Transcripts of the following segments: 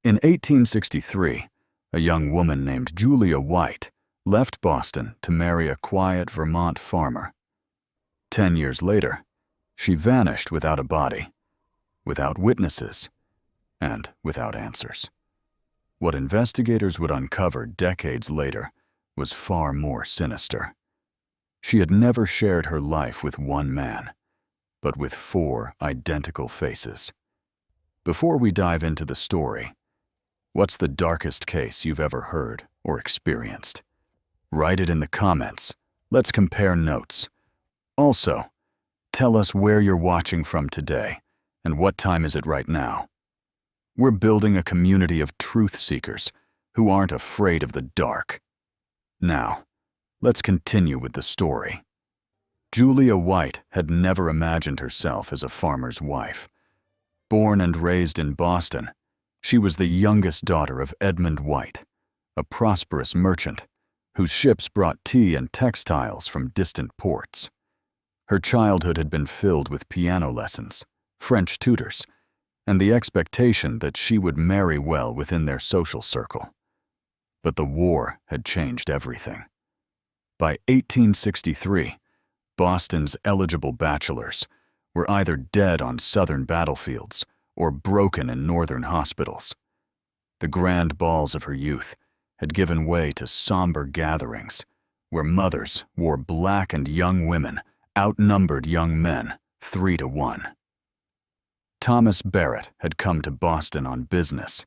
In 1863, a young woman named Julia White left Boston to marry a quiet Vermont farmer. 10 years later, she vanished without a body, without witnesses, and without answers. What investigators would uncover decades later was far more sinister. She had never shared her life with one man, but with 4 identical faces. Before we dive into the story, what's the darkest case you've ever heard or experienced? Write it in the comments. Let's compare notes. Also, tell us where you're watching from today and what time is it right now. We're building a community of truth seekers who aren't afraid of the dark. Now, let's continue with the story. Julia White had never imagined herself as a farmer's wife. Born and raised in Boston, she was the youngest daughter of Edmund White, a prosperous merchant whose ships brought tea and textiles from distant ports. Her childhood had been filled with piano lessons, French tutors, and the expectation that she would marry well within their social circle. But the war had changed everything. By 1863, Boston's eligible bachelors were either dead on southern battlefields or broken in northern hospitals. The grand balls of her youth had given way to somber gatherings where mothers wore black and young women outnumbered young men 3 to 1. Thomas Barrett had come to Boston on business,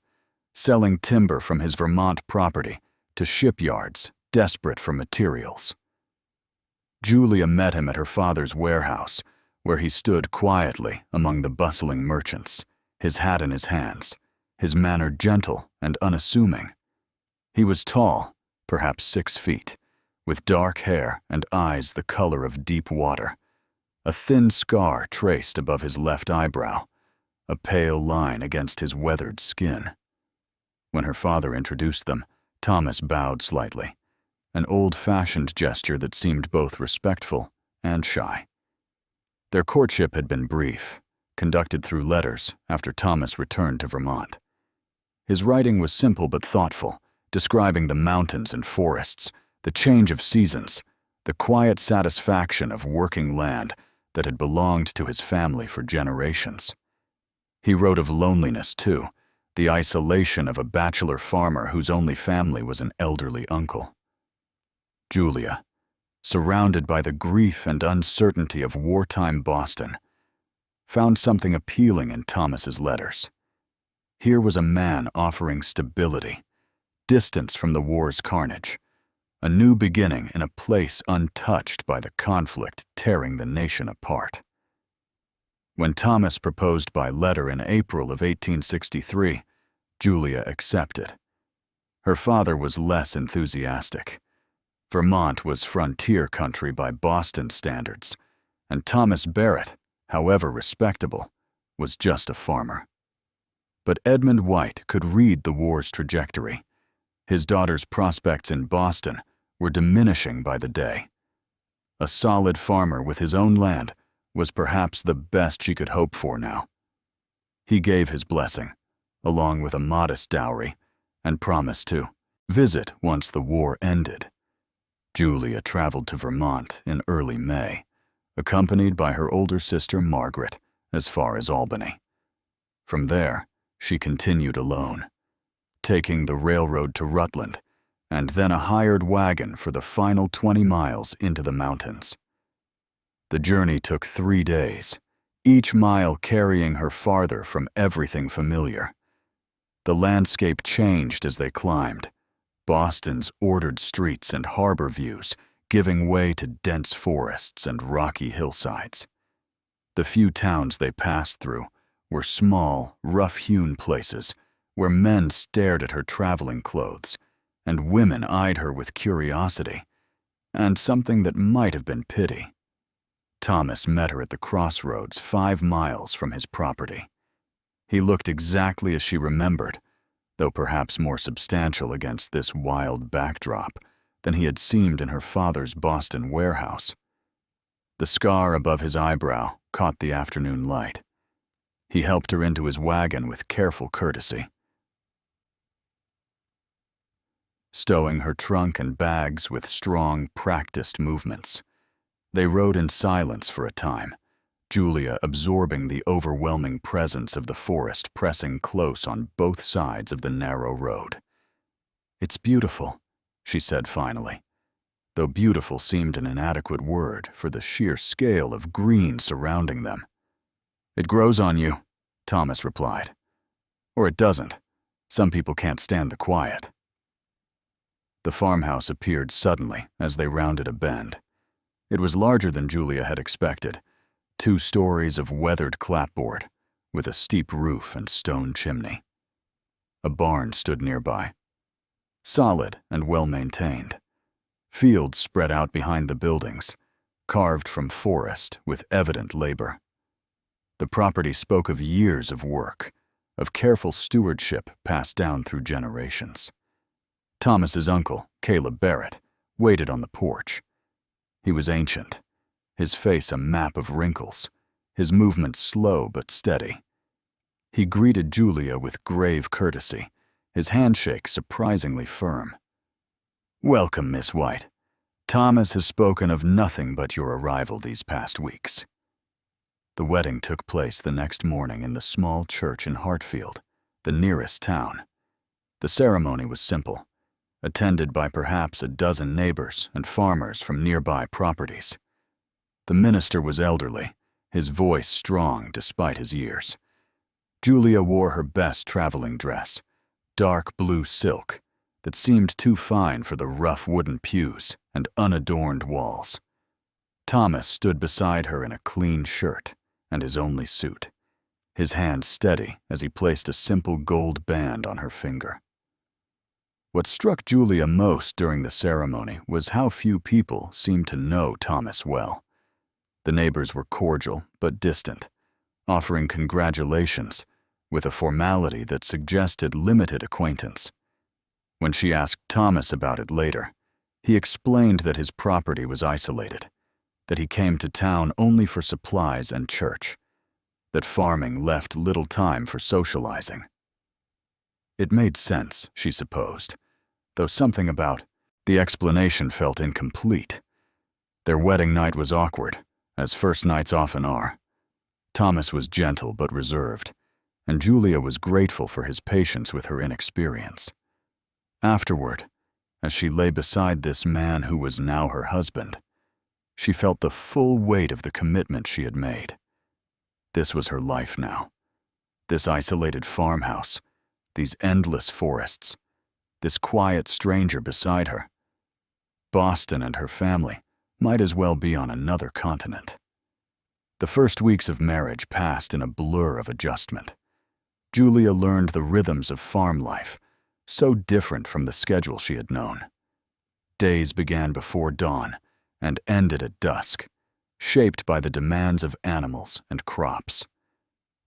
selling timber from his Vermont property to shipyards desperate for materials. Julia met him at her father's warehouse, where he stood quietly among the bustling merchants, his hat in his hands, his manner gentle and unassuming. He was tall, perhaps 6 feet, with dark hair and eyes the color of deep water, a thin scar traced above his left eyebrow, a pale line against his weathered skin. When her father introduced them, Thomas bowed slightly, an old-fashioned gesture that seemed both respectful and shy. Their courtship had been brief, conducted through letters after Thomas returned to Vermont. His writing was simple but thoughtful, describing the mountains and forests, the change of seasons, the quiet satisfaction of working land that had belonged to his family for generations. He wrote of loneliness, too, the isolation of a bachelor farmer whose only family was an elderly uncle. Julia, surrounded by the grief and uncertainty of wartime Boston, found something appealing in Thomas's letters. Here was a man offering stability, distance from the war's carnage, a new beginning in a place untouched by the conflict tearing the nation apart. When Thomas proposed by letter in April of 1863, Julia accepted. Her father was less enthusiastic. Vermont was frontier country by Boston standards, and Thomas Barrett, however respectable, was just a farmer. But Edmund White could read the war's trajectory. His daughter's prospects in Boston were diminishing by the day. A solid farmer with his own land was perhaps the best she could hope for now. He gave his blessing, along with a modest dowry, and promised to visit once the war ended. Julia traveled to Vermont in early May, accompanied by her older sister Margaret as far as Albany. From there, she continued alone, taking the railroad to Rutland and then a hired wagon for the final 20 miles into the mountains. The journey took 3 days, each mile carrying her farther from everything familiar. The landscape changed as they climbed, Boston's ordered streets and harbor views giving way to dense forests and rocky hillsides. The few towns they passed through were small, rough-hewn places where men stared at her traveling clothes and women eyed her with curiosity and something that might have been pity. Thomas met her at the crossroads 5 miles from his property. He looked exactly as she remembered, though perhaps more substantial against this wild backdrop than he had seemed in her father's Boston warehouse. The scar above his eyebrow caught the afternoon light. He helped her into his wagon with careful courtesy. stowing her trunk and bags with strong, practiced movements. They rode in silence for a time, Julia absorbing the overwhelming presence of the forest pressing close on both sides of the narrow road. "It's beautiful," she said finally, though beautiful seemed an inadequate word for the sheer scale of green surrounding them. "It grows on you," Thomas replied. "Or it doesn't. Some people can't stand the quiet." The farmhouse appeared suddenly as they rounded a bend. It was larger than Julia had expected, 2 stories of weathered clapboard, with a steep roof and stone chimney. A barn stood nearby, solid and well-maintained. Fields spread out behind the buildings, carved from forest with evident labor. The property spoke of years of work, of careful stewardship passed down through generations. Thomas's uncle, Caleb Barrett, waited on the porch. He was ancient, his face a map of wrinkles, his movements slow but steady. He greeted Julia with grave courtesy, his handshake surprisingly firm. "Welcome, Miss White. Thomas has spoken of nothing but your arrival these past weeks." The wedding took place the next morning in the small church in Hartfield, the nearest town. The ceremony was simple, attended by perhaps a dozen neighbors and farmers from nearby properties. The minister was elderly, his voice strong despite his years. Julia wore her best traveling dress, dark blue silk, that seemed too fine for the rough wooden pews and unadorned walls. Thomas stood beside her in a clean shirt and his only suit, his hand steady as he placed a simple gold band on her finger. What struck Julia most during the ceremony was how few people seemed to know Thomas well. The neighbors were cordial but distant, offering congratulations with a formality that suggested limited acquaintance. When she asked Thomas about it later, he explained that his property was isolated, that he came to town only for supplies and church, that farming left little time for socializing. It made sense, she supposed, though something about the explanation felt incomplete. Their wedding night was awkward, as first nights often are. Thomas was gentle but reserved, and Julia was grateful for his patience with her inexperience. Afterward, as she lay beside this man who was now her husband, she felt the full weight of the commitment she had made. This was her life now. This isolated farmhouse, these endless forests, this quiet stranger beside her. Boston and her family might as well be on another continent. The first weeks of marriage passed in a blur of adjustment. Julia learned the rhythms of farm life, so different from the schedule she had known. Days began before dawn and ended at dusk, shaped by the demands of animals and crops.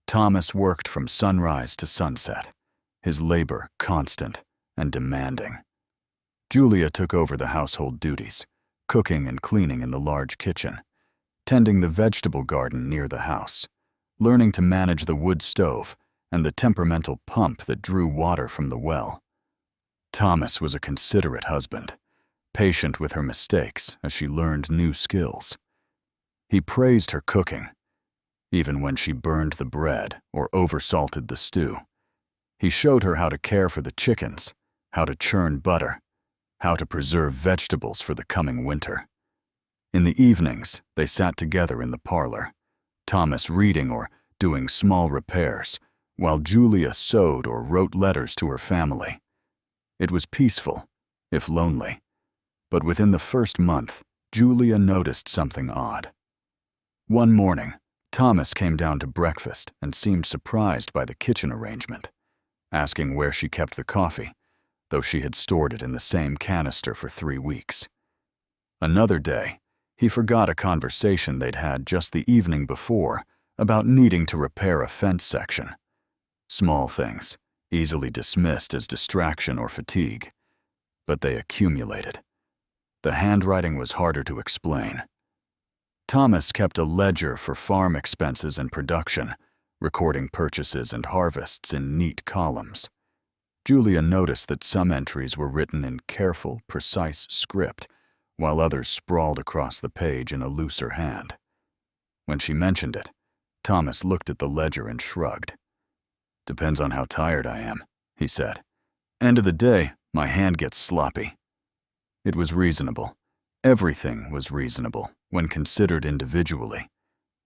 Thomas worked from sunrise to sunset, his labor constant and demanding. Julia took over the household duties, cooking and cleaning in the large kitchen, tending the vegetable garden near the house, learning to manage the wood stove and the temperamental pump that drew water from the well. Thomas was a considerate husband, patient with her mistakes as she learned new skills. He praised her cooking, even when she burned the bread or oversalted the stew. He showed her how to care for the chickens, how to churn butter, how to preserve vegetables for the coming winter. In the evenings, they sat together in the parlor, Thomas reading or doing small repairs, while Julia sewed or wrote letters to her family. It was peaceful, if lonely, but within the first month, Julia noticed something odd. One morning, Thomas came down to breakfast and seemed surprised by the kitchen arrangement, asking where she kept the coffee, though she had stored it in the same canister for 3 weeks. Another day, he forgot a conversation they'd had just the evening before about needing to repair a fence section. Small things, easily dismissed as distraction or fatigue, but they accumulated. The handwriting was harder to explain. Thomas kept a ledger for farm expenses and production, recording purchases and harvests in neat columns. Julia noticed that some entries were written in careful, precise script, while others sprawled across the page in a looser hand. When she mentioned it, Thomas looked at the ledger and shrugged. "Depends on how tired I am," he said. "End of the day, my hand gets sloppy." It was reasonable. Everything was reasonable when considered individually.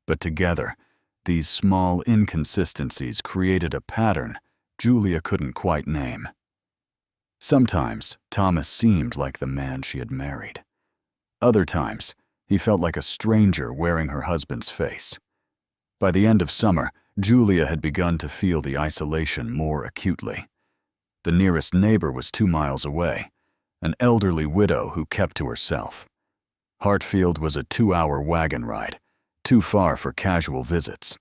But together, these small inconsistencies created a pattern Julia couldn't quite name. Sometimes, Thomas seemed like the man she had married. Other times, he felt like a stranger wearing her husband's face. By the end of summer, Julia had begun to feel the isolation more acutely. The nearest neighbor was 2 miles away, an elderly widow who kept to herself. Hartfield was a 2-hour wagon ride, too far for casual visits.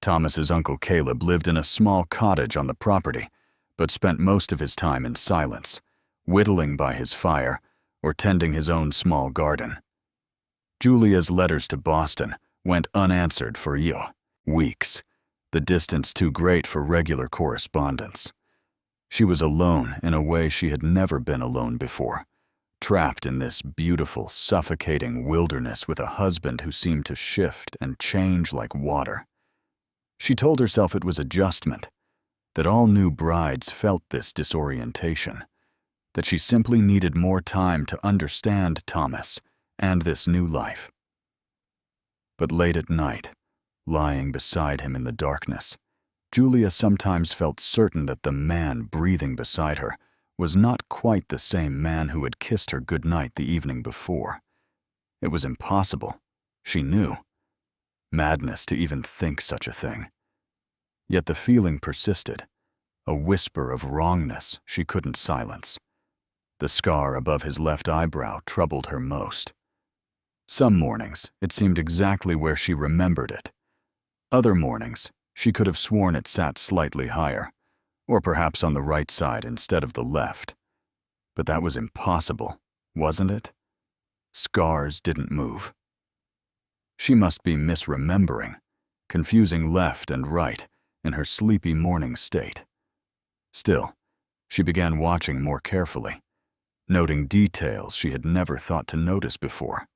Thomas's Uncle Caleb lived in a small cottage on the property, but spent most of his time in silence, whittling by his fire or tending his own small garden. Julia's letters to Boston went unanswered for weeks, the distance too great for regular correspondence. She was alone in a way she had never been alone before, trapped in this beautiful, suffocating wilderness with a husband who seemed to shift and change like water. She told herself it was adjustment, that all new brides felt this disorientation, that she simply needed more time to understand Thomas and this new life. But late at night, lying beside him in the darkness, Julia sometimes felt certain that the man breathing beside her was not quite the same man who had kissed her goodnight the evening before. It was impossible, she knew. Madness to even think such a thing. Yet the feeling persisted, a whisper of wrongness she couldn't silence. The scar above his left eyebrow troubled her most. Some mornings, it seemed exactly where she remembered it. Other mornings, she could have sworn it sat slightly higher, or perhaps on the right side instead of the left. But that was impossible, wasn't it? Scars didn't move. She must be misremembering, confusing left and right in her sleepy morning state. Still, she began watching more carefully, noting details she had never thought to notice before.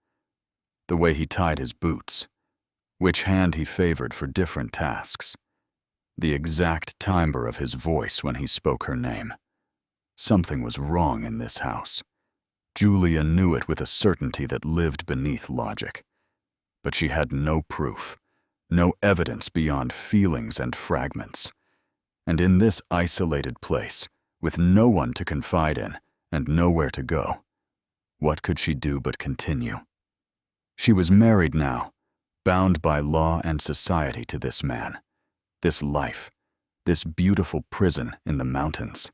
The way he tied his boots, which hand he favored for different tasks, the exact timbre of his voice when he spoke her name. Something was wrong in this house. Julia knew it with a certainty that lived beneath logic. But she had no proof, no evidence beyond feelings and fragments. And in this isolated place, with no one to confide in and nowhere to go, what could she do but continue? She was married now, bound by law and society to this man, this life, this beautiful prison in the mountains.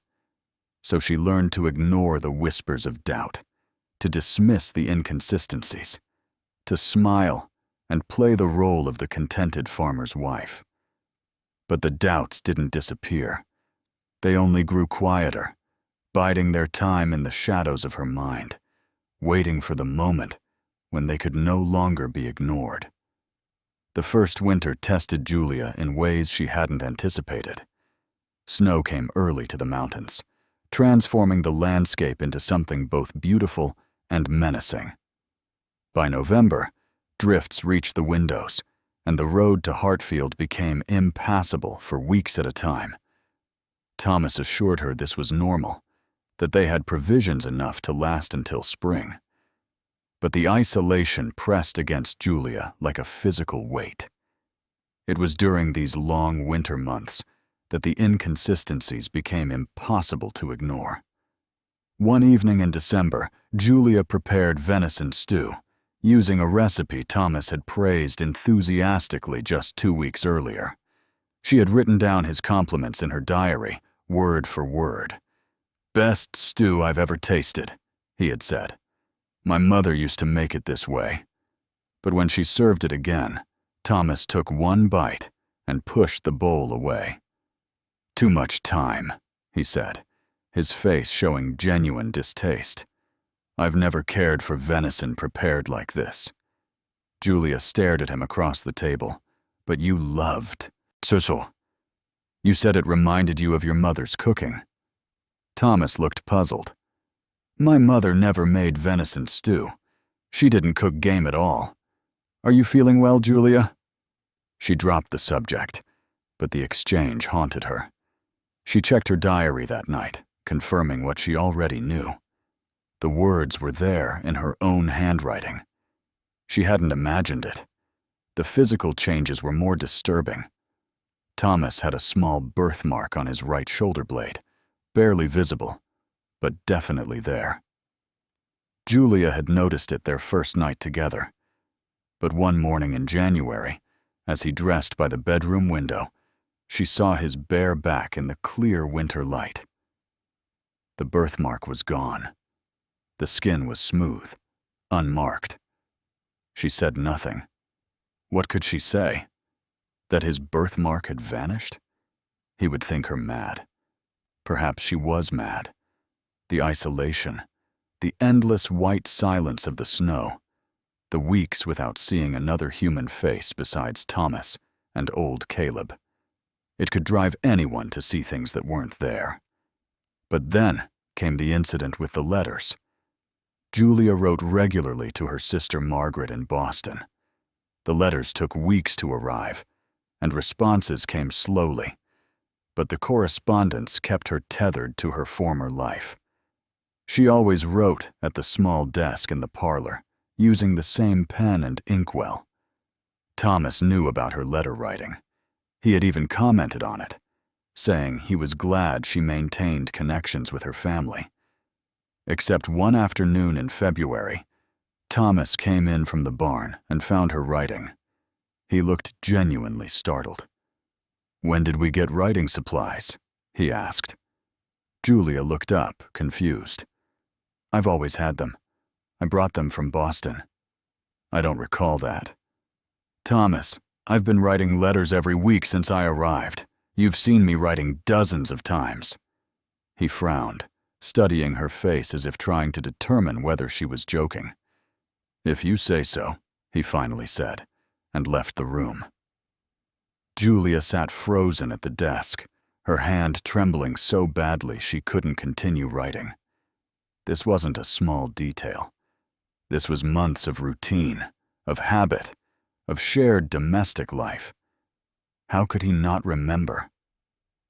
So she learned to ignore the whispers of doubt, to dismiss the inconsistencies, to smile and play the role of the contented farmer's wife. But the doubts didn't disappear. They only grew quieter, biding their time in the shadows of her mind, waiting for the moment when they could no longer be ignored. The first winter tested Julia in ways she hadn't anticipated. Snow came early to the mountains, transforming the landscape into something both beautiful and menacing. By November, drifts reached the windows, and the road to Hartfield became impassable for weeks at a time. Thomas assured her this was normal, that they had provisions enough to last until spring. But the isolation pressed against Julia like a physical weight. It was during these long winter months that the inconsistencies became impossible to ignore. One evening in December, Julia prepared venison stew, using a recipe Thomas had praised enthusiastically just 2 weeks earlier. She had written down his compliments in her diary, word for word. "Best stew I've ever tasted," he had said. "My mother used to make it this way." But when she served it again, Thomas took one bite and pushed the bowl away. "Too much time," he said, his face showing genuine distaste. "I've never cared for venison prepared like this." Julia stared at him across the table. "But you loved so. You said it reminded you of your mother's cooking," Thomas looked puzzled. My mother never made venison stew. She didn't cook game at all. Are you feeling well, Julia? She dropped the subject, but the exchange haunted her. She checked her diary that night, confirming what she already knew. The words were there in her own handwriting. She hadn't imagined it. The physical changes were more disturbing. Thomas had a small birthmark on his right shoulder blade, barely visible, but definitely there. Julia had noticed it their first night together. But one morning in January, as he dressed by the bedroom window, she saw his bare back in the clear winter light. The birthmark was gone. The skin was smooth, unmarked. She said nothing. What could she say? That his birthmark had vanished? He would think her mad. Perhaps she was mad. The isolation, the endless white silence of the snow, the weeks without seeing another human face besides Thomas and old Caleb. It could drive anyone to see things that weren't there. But then came the incident with the letters. Julia wrote regularly to her sister Margaret in Boston. The letters took weeks to arrive, and responses came slowly, but the correspondence kept her tethered to her former life. She always wrote at the small desk in the parlor, using the same pen and inkwell. Thomas knew about her letter writing. He had even commented on it, saying he was glad she maintained connections with her family. Except one afternoon in February, Thomas came in from the barn and found her writing. He looked genuinely startled. "When did we get writing supplies?" he asked. Julia looked up, confused. "I've always had them. I brought them from Boston." "I don't recall that." "Thomas, I've been writing letters every week since I arrived. You've seen me writing dozens of times." He frowned, studying her face as if trying to determine whether she was joking. "If you say so," he finally said, and left the room. Julia sat frozen at the desk, her hand trembling so badly she couldn't continue writing. This wasn't a small detail. This was months of routine, of habit, of shared domestic life. How could he not remember?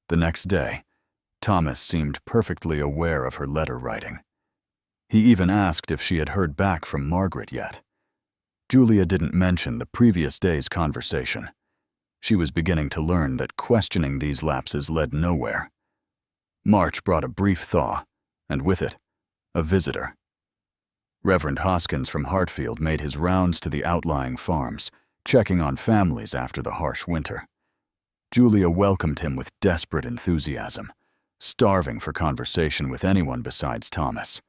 The next day, Thomas seemed perfectly aware of her letter writing. He even asked if she had heard back from Margaret yet. Julia didn't mention the previous day's conversation. She was beginning to learn that questioning these lapses led nowhere. March brought a brief thaw, and with it, a visitor. Reverend Hoskins from Hartfield made his rounds to the outlying farms, checking on families after the harsh winter. Julia welcomed him with desperate enthusiasm, starving for conversation with anyone besides Thomas.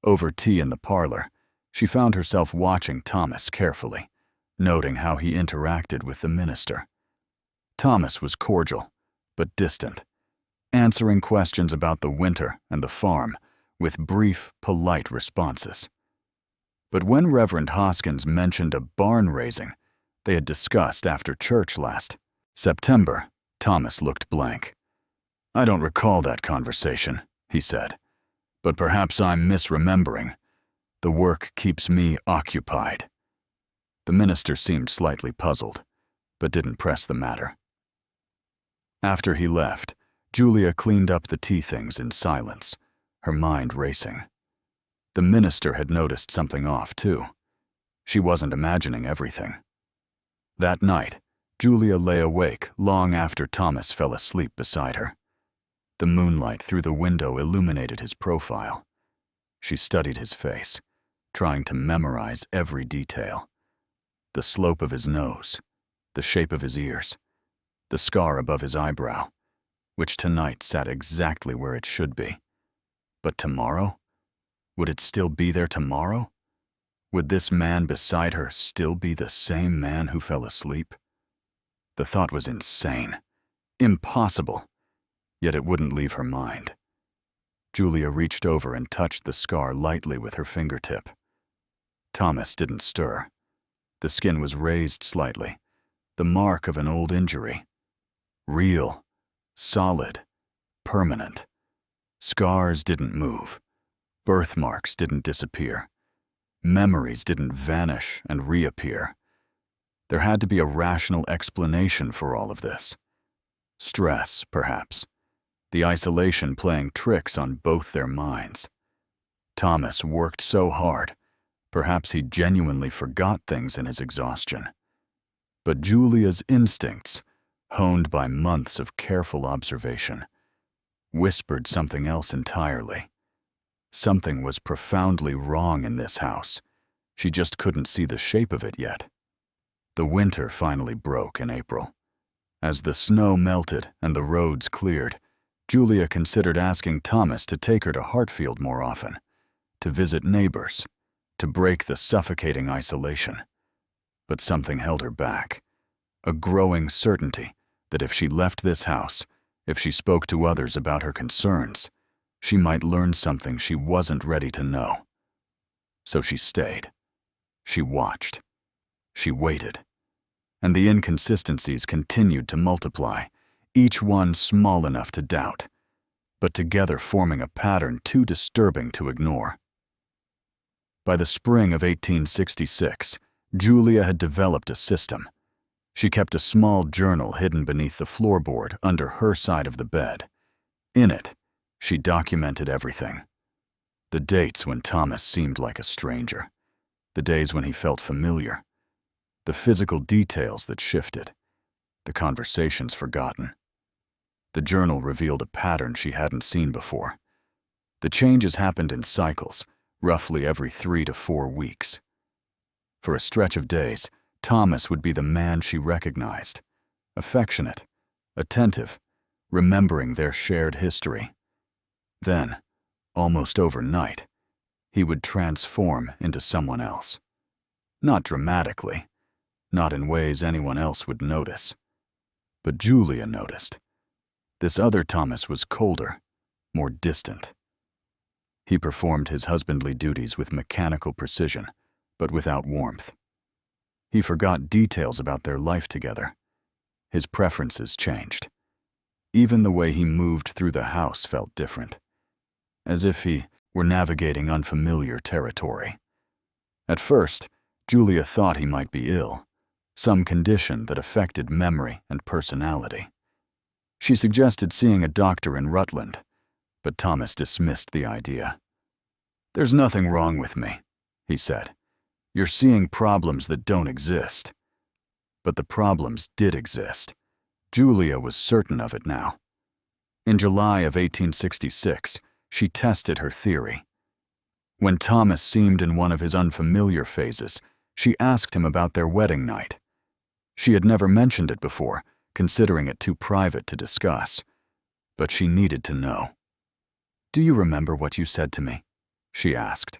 Over tea in the parlor, she found herself watching Thomas carefully, noting how he interacted with the minister. Thomas was cordial, but distant, answering questions about the winter and the farm with brief, polite responses. But when Reverend Hoskins mentioned a barn raising they had discussed after church last September, Thomas looked blank. "I don't recall that conversation," he said, "but perhaps I'm misremembering. The work keeps me occupied." The minister seemed slightly puzzled, but didn't press the matter. After he left, Julia cleaned up the tea things in silence, her mind racing. The minister had noticed something off, too. She wasn't imagining everything. That night, Julia lay awake long after Thomas fell asleep beside her. The moonlight through the window illuminated his profile. She studied his face, trying to memorize every detail. The slope of his nose, the shape of his ears, the scar above his eyebrow, which tonight sat exactly where it should be. But tomorrow? Would it still be there tomorrow? Would this man beside her still be the same man who fell asleep? The thought was insane, impossible, yet it wouldn't leave her mind. Julia reached over and touched the scar lightly with her fingertip. Thomas didn't stir. The skin was raised slightly, the mark of an old injury. Real, solid, permanent. Scars didn't move. Birthmarks didn't disappear. Memories didn't vanish and reappear. There had to be a rational explanation for all of this. Stress, perhaps. The isolation playing tricks on both their minds. Thomas worked so hard. Perhaps he genuinely forgot things in his exhaustion. But Julia's instincts, honed by months of careful observation, whispered something else entirely. Something was profoundly wrong in this house. She just couldn't see the shape of it yet. The winter finally broke in April. As the snow melted and the roads cleared, Julia considered asking Thomas to take her to Hartfield more often, to visit neighbors, to break the suffocating isolation. But something held her back, a growing certainty that if she left this house, if she spoke to others about her concerns, she might learn something she wasn't ready to know. So she stayed. She watched. She waited. And the inconsistencies continued to multiply, each one small enough to doubt, but together forming a pattern too disturbing to ignore. By the spring of 1866, Julia had developed a system. She kept a small journal hidden beneath the floorboard under her side of the bed. In it, she documented everything. The dates when Thomas seemed like a stranger, the days when he felt familiar, the physical details that shifted, the conversations forgotten. The journal revealed a pattern she hadn't seen before. The changes happened in cycles, roughly every 3 to 4 weeks. For a stretch of days, Thomas would be the man she recognized, affectionate, attentive, remembering their shared history. Then, almost overnight, he would transform into someone else. Not dramatically, not in ways anyone else would notice. But Julia noticed. This other Thomas was colder, more distant. He performed his husbandly duties with mechanical precision, but without warmth. He forgot details about their life together. His preferences changed. Even the way he moved through the house felt different, as if he were navigating unfamiliar territory. At first, Julia thought he might be ill, some condition that affected memory and personality. She suggested seeing a doctor in Rutland, but Thomas dismissed the idea. "There's nothing wrong with me," he said. "You're seeing problems that don't exist." But the problems did exist. Julia was certain of it now. In July of 1866, she tested her theory. When Thomas seemed in one of his unfamiliar phases, she asked him about their wedding night. She had never mentioned it before, considering it too private to discuss, but she needed to know. "Do you remember what you said to me?" she asked.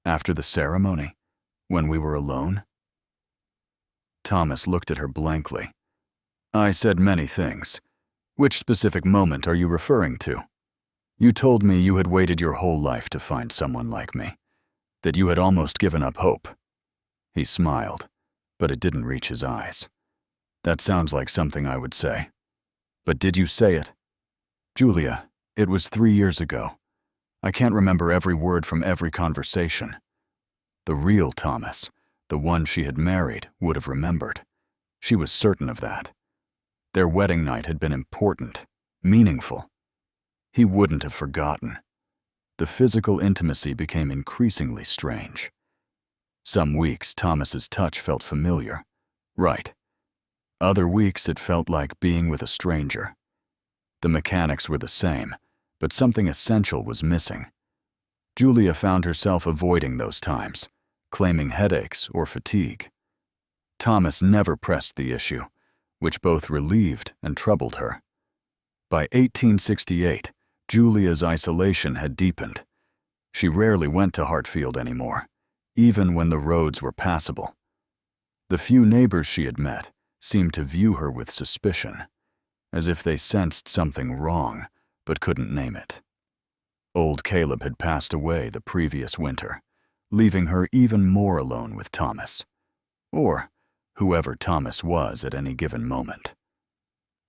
"After the ceremony, when we were alone?" Thomas looked at her blankly. "I said many things. Which specific moment are you referring to? You told me you had waited your whole life to find someone like me, that you had almost given up hope." He smiled, but it didn't reach his eyes. "That sounds like something I would say. But did you say it?" "Julia, it was 3 years ago. I can't remember every word from every conversation." The real Thomas, the one she had married, would have remembered. She was certain of that. Their wedding night had been important, meaningful. He wouldn't have forgotten. The physical intimacy became increasingly strange. Some weeks, Thomas's touch felt familiar. Right. Other weeks, it felt like being with a stranger. The mechanics were the same, but something essential was missing. Julia found herself avoiding those times, claiming headaches or fatigue. Thomas never pressed the issue, which both relieved and troubled her. By 1868, Julia's isolation had deepened. She rarely went to Hartfield anymore, even when the roads were passable. The few neighbors she had met seemed to view her with suspicion, as if they sensed something wrong but couldn't name it. Old Caleb had passed away the previous winter, leaving her even more alone with Thomas, or whoever Thomas was at any given moment.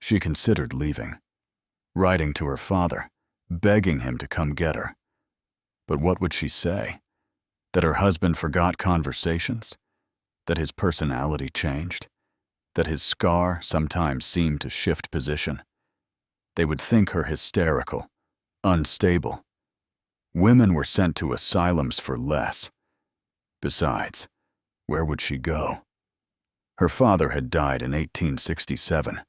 She considered leaving, writing to her father, begging him to come get her. But what would she say? That her husband forgot conversations? That his personality changed? That his scar sometimes seemed to shift position? They would think her hysterical, unstable. Women were sent to asylums for less. Besides, where would she go? Her father had died in 1867.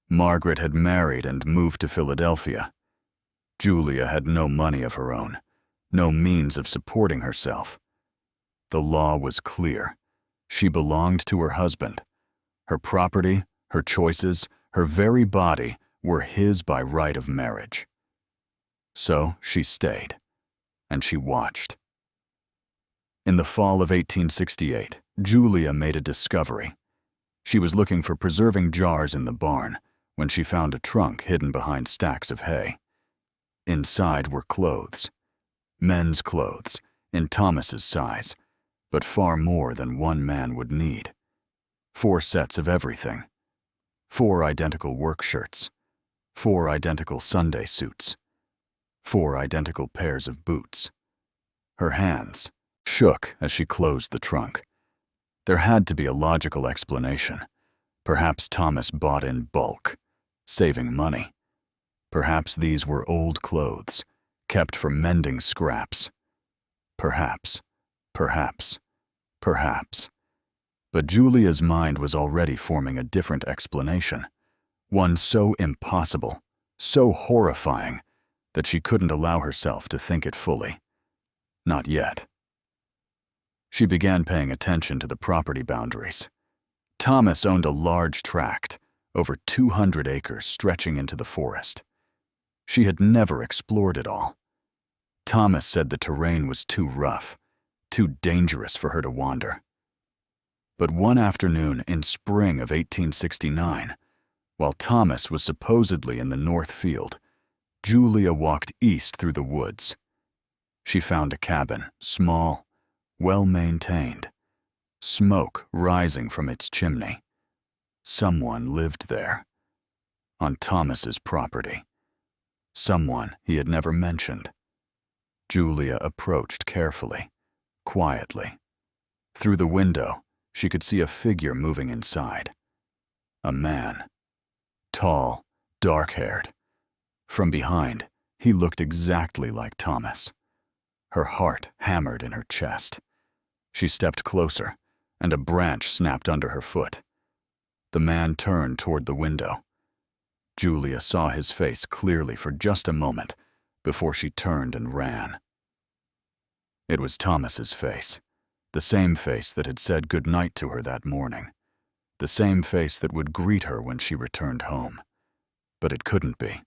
Margaret had married and moved to Philadelphia. Julia had no money of her own, no means of supporting herself. The law was clear. She belonged to her husband. Her property, her choices, her very body were his by right of marriage. So she stayed, and she watched. In the fall of 1868, Julia made a discovery. She was looking for preserving jars in the barn when she found a trunk hidden behind stacks of hay. Inside were clothes. Men's clothes, in Thomas's size, but far more than one man would need. 4 sets of everything. 4 identical work shirts. 4 identical Sunday suits. 4 identical pairs of boots. Her hands shook as she closed the trunk. There had to be a logical explanation. Perhaps Thomas bought in bulk, saving money. Perhaps these were old clothes, kept for mending scraps. Perhaps. But Julia's mind was already forming a different explanation, one so impossible, so horrifying, that she couldn't allow herself to think it fully. Not yet. She began paying attention to the property boundaries. Thomas owned a large tract, over 200 acres stretching into the forest. She had never explored it all. Thomas said the terrain was too rough, too dangerous for her to wander. But one afternoon in spring of 1869, while Thomas was supposedly in the north field, Julia walked east through the woods. She found a cabin, small, well-maintained, smoke rising from its chimney. Someone lived there, on Thomas's property. Someone he had never mentioned. Julia approached carefully, quietly. Through the window, she could see a figure moving inside. A man. Tall, dark-haired. From behind, he looked exactly like Thomas. Her heart hammered in her chest. She stepped closer, and a branch snapped under her foot. The man turned toward the window. Julia saw his face clearly for just a moment before she turned and ran. It was Thomas's face, the same face that had said goodnight to her that morning, the same face that would greet her when she returned home. But it couldn't be.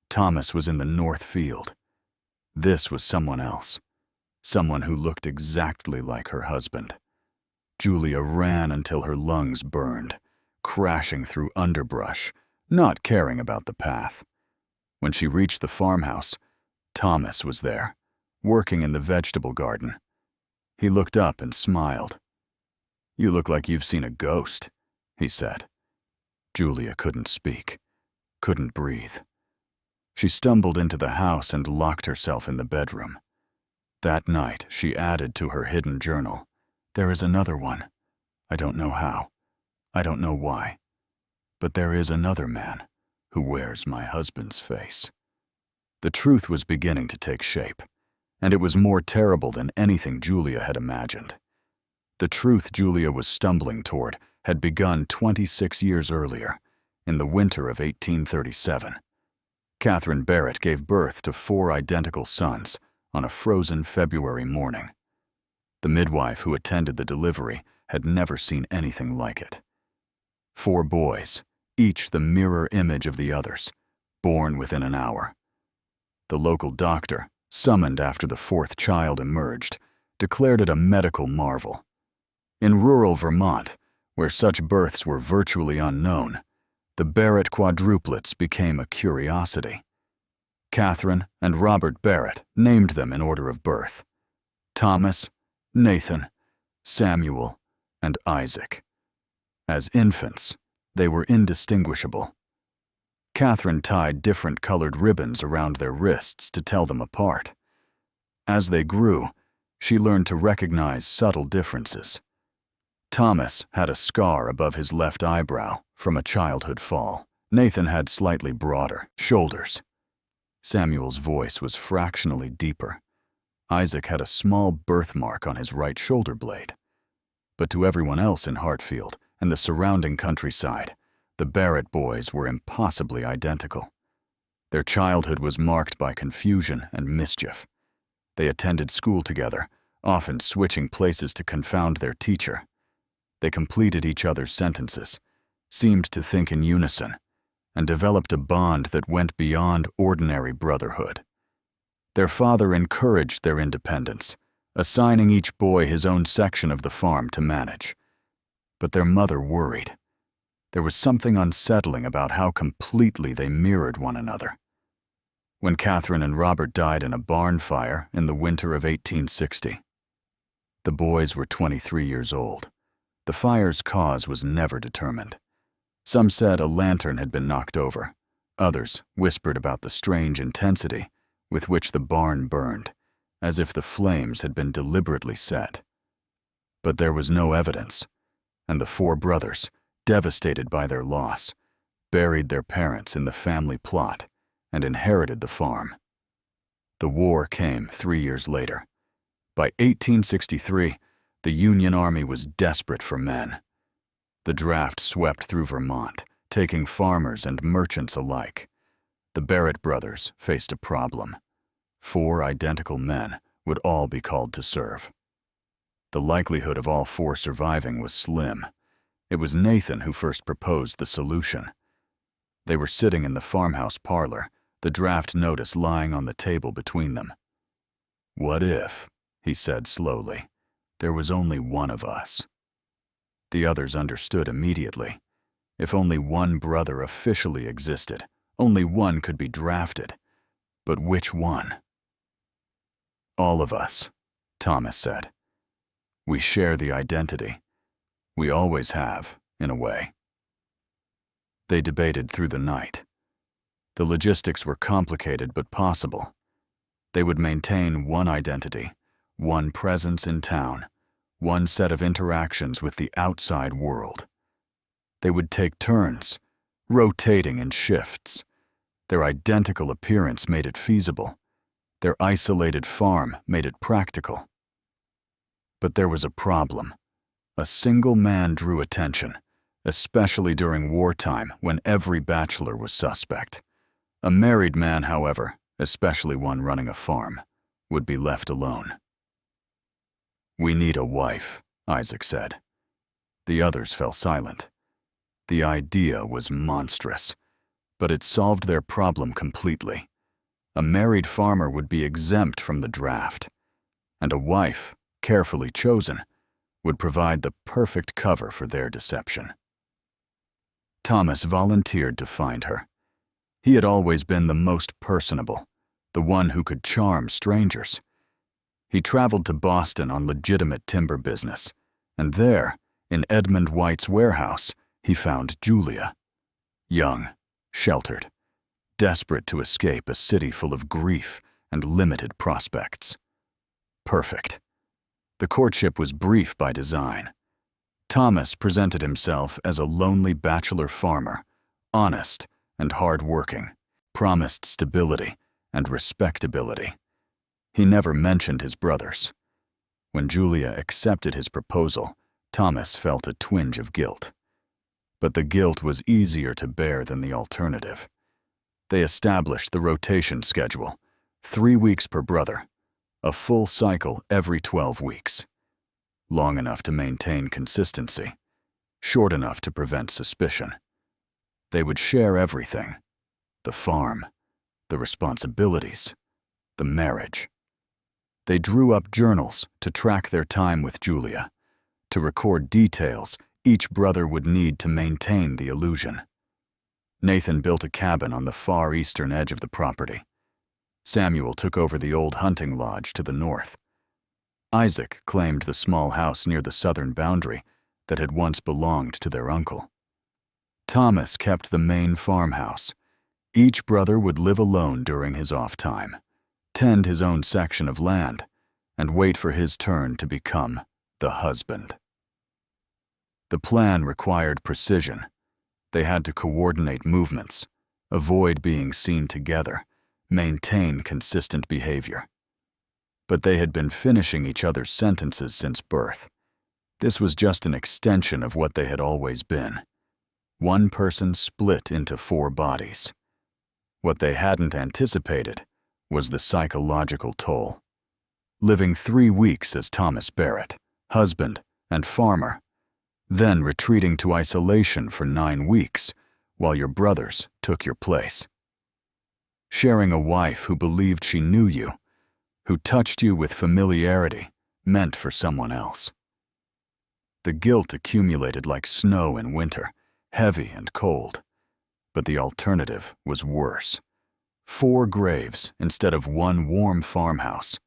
Thomas was in the north field. This was someone else, someone who looked exactly like her husband. Julia ran until her lungs burned, crashing through underbrush, not caring about the path. When she reached the farmhouse, Thomas was there, working in the vegetable garden. He looked up and smiled. "You look like you've seen a ghost," he said. Julia couldn't speak, couldn't breathe. She stumbled into the house and locked herself in the bedroom. That night, she added to her hidden journal, "There is another one. I don't know how. I don't know why. But there is another man who wears my husband's face." The truth was beginning to take shape, and it was more terrible than anything Julia had imagined. The truth Julia was stumbling toward had begun 26 years earlier, in the winter of 1837. Catherine Barrett gave birth to 4 identical sons on a frozen February morning. The midwife who attended the delivery had never seen anything like it. 4 boys, each the mirror image of the others, born within an hour. The local doctor, summoned after the 4th child emerged, declared it a medical marvel. In rural Vermont, where such births were virtually unknown, the Barrett quadruplets became a curiosity. Catherine and Robert Barrett named them in order of birth: Thomas, Nathan, Samuel, and Isaac. As infants, they were indistinguishable. Catherine tied different colored ribbons around their wrists to tell them apart. As they grew, she learned to recognize subtle differences. Thomas had a scar above his left eyebrow from a childhood fall. Nathan had slightly broader shoulders. Samuel's voice was fractionally deeper. Isaac had a small birthmark on his right shoulder blade. But to everyone else in Hartfield and the surrounding countryside, the Barrett boys were impossibly identical. Their childhood was marked by confusion and mischief. They attended school together, often switching places to confound their teacher. They completed each other's sentences, seemed to think in unison, and developed a bond that went beyond ordinary brotherhood. Their father encouraged their independence, assigning each boy his own section of the farm to manage. But their mother worried. There was something unsettling about how completely they mirrored one another. When Catherine and Robert died in a barn fire in the winter of 1860, the boys were 23 years old. The fire's cause was never determined. Some said a lantern had been knocked over. Others whispered about the strange intensity with which the barn burned, as if the flames had been deliberately set. But there was no evidence, and the four brothers, devastated by their loss, buried their parents in the family plot and inherited the farm. The war came 3 years later. By 1863, the Union Army was desperate for men. The draft swept through Vermont, taking farmers and merchants alike. The Barrett brothers faced a problem. 4 identical men would all be called to serve. The likelihood of all 4 surviving was slim. It was Nathan who first proposed the solution. They were sitting in the farmhouse parlor, the draft notice lying on the table between them. "What if," he said slowly, "there was only one of us?" The others understood immediately. If only one brother officially existed, only one could be drafted. But which one? "All of us," Thomas said. "We share the identity. We always have, in a way." They debated through the night. The logistics were complicated but possible. They would maintain one identity, one presence in town, one set of interactions with the outside world. They would take turns, rotating in shifts. Their identical appearance made it feasible. Their isolated farm made it practical. But there was a problem. A single man drew attention, especially during wartime when every bachelor was suspect. A married man, however, especially one running a farm, would be left alone. "We need a wife," Isaac said. The others fell silent. The idea was monstrous, but it solved their problem completely. A married farmer would be exempt from the draft, and a wife, carefully chosen, would provide the perfect cover for their deception. Thomas volunteered to find her. He had always been the most personable, the one who could charm strangers. He traveled to Boston on legitimate timber business, and there, in Edmund White's warehouse, he found Julia. Young, sheltered, desperate to escape a city full of grief and limited prospects. Perfect. The courtship was brief by design. Thomas presented himself as a lonely bachelor farmer, honest and hard-working, promised stability and respectability. He never mentioned his brothers. When Julia accepted his proposal, Thomas felt a twinge of guilt. But the guilt was easier to bear than the alternative. They established the rotation schedule, 3 weeks per brother, a full cycle every 12 weeks. Long enough to maintain consistency, short enough to prevent suspicion. They would share everything: the farm, the responsibilities, the marriage. They drew up journals to track their time with Julia, to record details each brother would need to maintain the illusion. Nathan built a cabin on the far eastern edge of the property. Samuel took over the old hunting lodge to the north. Isaac claimed the small house near the southern boundary that had once belonged to their uncle. Thomas kept the main farmhouse, Each brother would live alone during his off time, tend his own section of land, and wait for his turn to become the husband. The plan required precision. They had to coordinate movements, avoid being seen together, maintain consistent behavior. But they had been finishing each other's sentences since birth. This was just an extension of what they had always been. One person split into 4 bodies. What they hadn't anticipated was the psychological toll. Living 3 weeks as Thomas Barrett, husband and farmer, then retreating to isolation for 9 weeks while your brothers took your place. Sharing a wife who believed she knew you, who touched you with familiarity meant for someone else. The guilt accumulated like snow in winter, heavy and cold. But the alternative was worse. 4 graves instead of 1 warm farmhouse.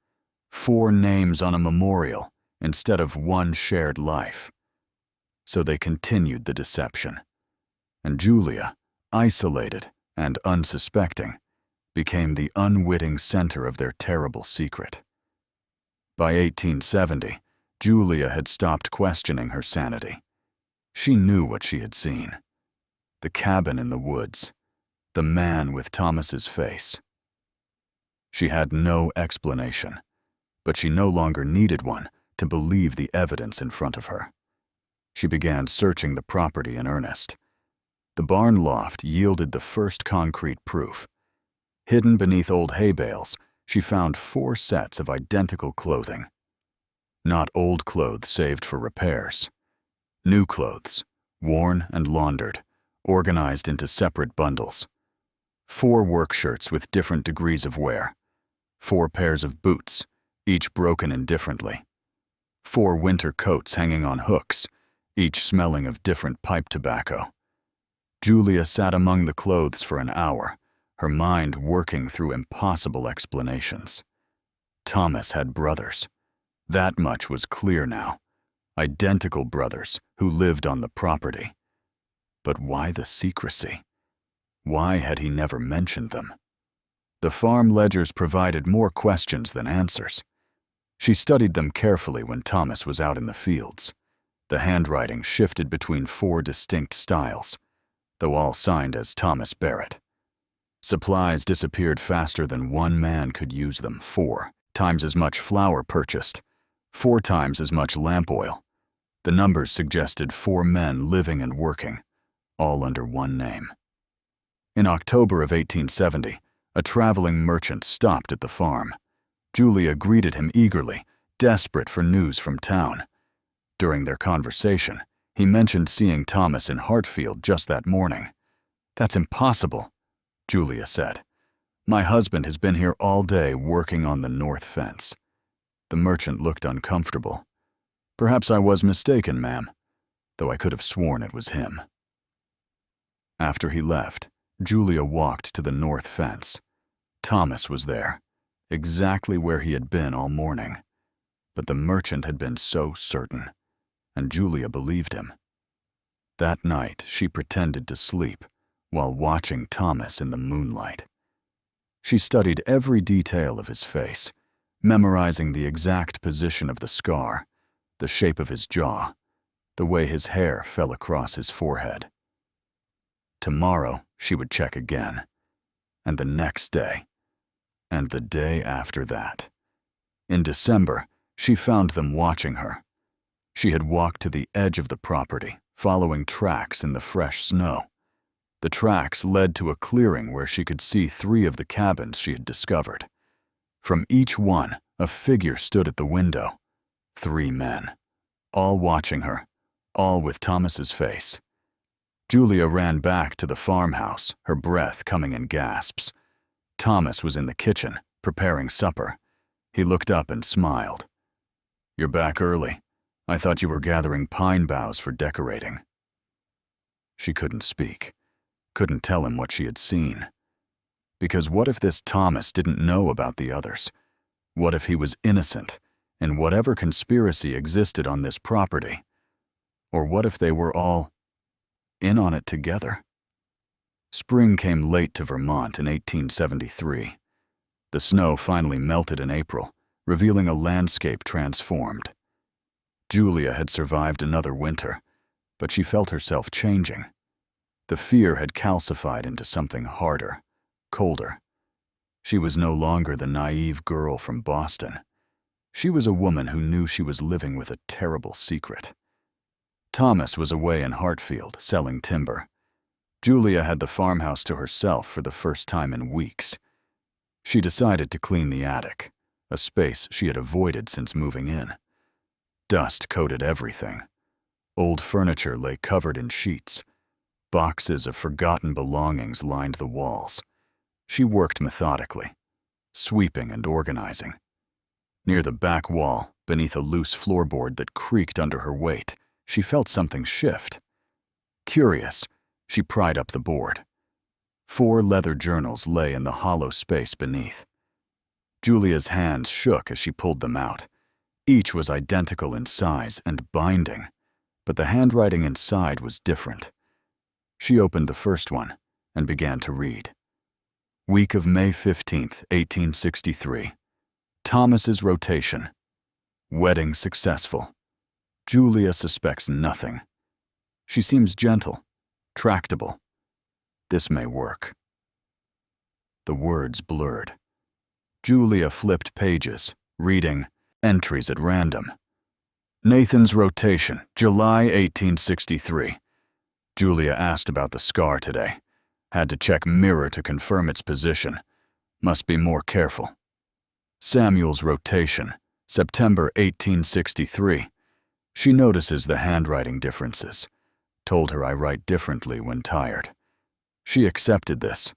4 names on a memorial instead of 1 shared life. So they continued the deception. And Julia, isolated and unsuspecting, became the unwitting center of their terrible secret. By 1870, Julia had stopped questioning her sanity. She knew what she had seen. The cabin in the woods. The man with Thomas's face. She had no explanation, but she no longer needed one to believe the evidence in front of her. She began searching the property in earnest. The barn loft yielded the first concrete proof. Hidden beneath old hay bales, she found 4 sets of identical clothing. Not old clothes saved for repairs. New clothes, worn and laundered, organized into separate bundles. 4 work shirts with different degrees of wear. 4 pairs of boots, each broken indifferently. 4 winter coats hanging on hooks, each smelling of different pipe tobacco. Julia sat among the clothes for an hour, her mind working through impossible explanations. Thomas had brothers. That much was clear now. Identical brothers who lived on the property. But why the secrecy? Why had he never mentioned them? The farm ledgers provided more questions than answers. She studied them carefully when Thomas was out in the fields. The handwriting shifted between 4 distinct styles, though all signed as Thomas Barrett. Supplies disappeared faster than one man could use them. 4 times as much flour purchased, 4 times as much lamp oil. The numbers suggested 4 men living and working, all under one name. In October of 1870, a traveling merchant stopped at the farm. Julia greeted him eagerly, desperate for news from town. During their conversation, he mentioned seeing Thomas in Hartfield just that morning. "That's impossible," Julia said. "My husband has been here all day working on the north fence." The merchant looked uncomfortable. "Perhaps I was mistaken, ma'am, though I could have sworn it was him." After he left, Julia walked to the north fence. Thomas was there, exactly where he had been all morning. But the merchant had been so certain, and Julia believed him. That night, she pretended to sleep while watching Thomas in the moonlight. She studied every detail of his face, memorizing the exact position of the scar, the shape of his jaw, the way his hair fell across his forehead. Tomorrow, she would check again, and the next day, and the day after that. In December, she found them watching her. She had walked to the edge of the property, following tracks in the fresh snow. The tracks led to a clearing where she could see 3 of the cabins she had discovered. From each one, a figure stood at the window. 3 men, all watching her, all with Thomas's face. Julia ran back to the farmhouse, her breath coming in gasps. Thomas was in the kitchen, preparing supper. He looked up and smiled. "You're back early. I thought you were gathering pine boughs for decorating." She couldn't speak, couldn't tell him what she had seen. Because what if this Thomas didn't know about the others? What if he was innocent in whatever conspiracy existed on this property? Or what if they were all in on it together? Spring came late to Vermont in 1873. The snow finally melted in April, revealing a landscape transformed. Julia had survived another winter, but she felt herself changing. The fear had calcified into something harder, colder. She was no longer the naive girl from Boston. She was a woman who knew she was living with a terrible secret. Thomas was away in Hartfield, selling timber. Julia had the farmhouse to herself for the first time in weeks. She decided to clean the attic, a space she had avoided since moving in. Dust coated everything. Old furniture lay covered in sheets. Boxes of forgotten belongings lined the walls. She worked methodically, sweeping and organizing. Near the back wall, beneath a loose floorboard that creaked under her weight, she felt something shift. Curious, she pried up the board. 4 leather journals lay in the hollow space beneath. Julia's hands shook as she pulled them out. Each was identical in size and binding, but the handwriting inside was different. She opened the first one and began to read. Week of May 15th, 1863. Thomas's rotation. Wedding successful. Julia suspects nothing. She seems gentle, tractable. This may work. The words blurred. Julia flipped pages, reading entries at random. Nathan's rotation, July 1863. Julia asked about the scar today. Had to check mirror to confirm its position. Must be more careful. Samuel's rotation, September 1863. She notices the handwriting differences. Told her I write differently when tired. She accepted this.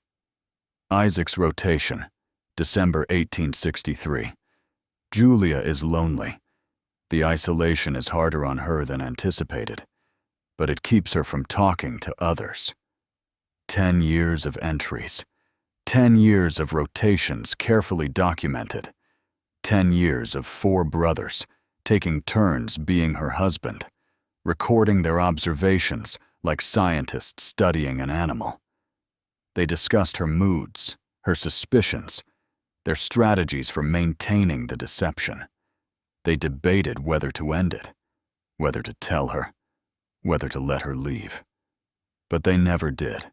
Isaac's rotation, December 1863. Julia is lonely. The isolation is harder on her than anticipated, but it keeps her from talking to others. 10 years of entries. 10 years of rotations carefully documented. 10 years of 4 brothers, taking turns being her husband, recording their observations like scientists studying an animal. They discussed her moods, her suspicions, their strategies for maintaining the deception. They debated whether to end it, whether to tell her, whether to let her leave. But they never did,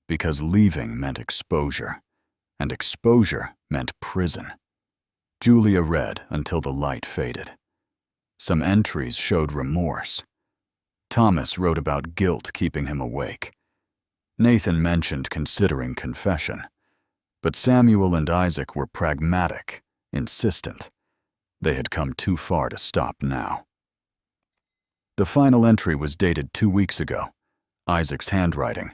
because leaving meant exposure, and exposure meant prison. Julia read until the light faded. Some entries showed remorse. Thomas wrote about guilt keeping him awake. Nathan mentioned considering confession. But Samuel and Isaac were pragmatic, insistent. They had come too far to stop now. The final entry was dated 2 weeks ago. Isaac's handwriting.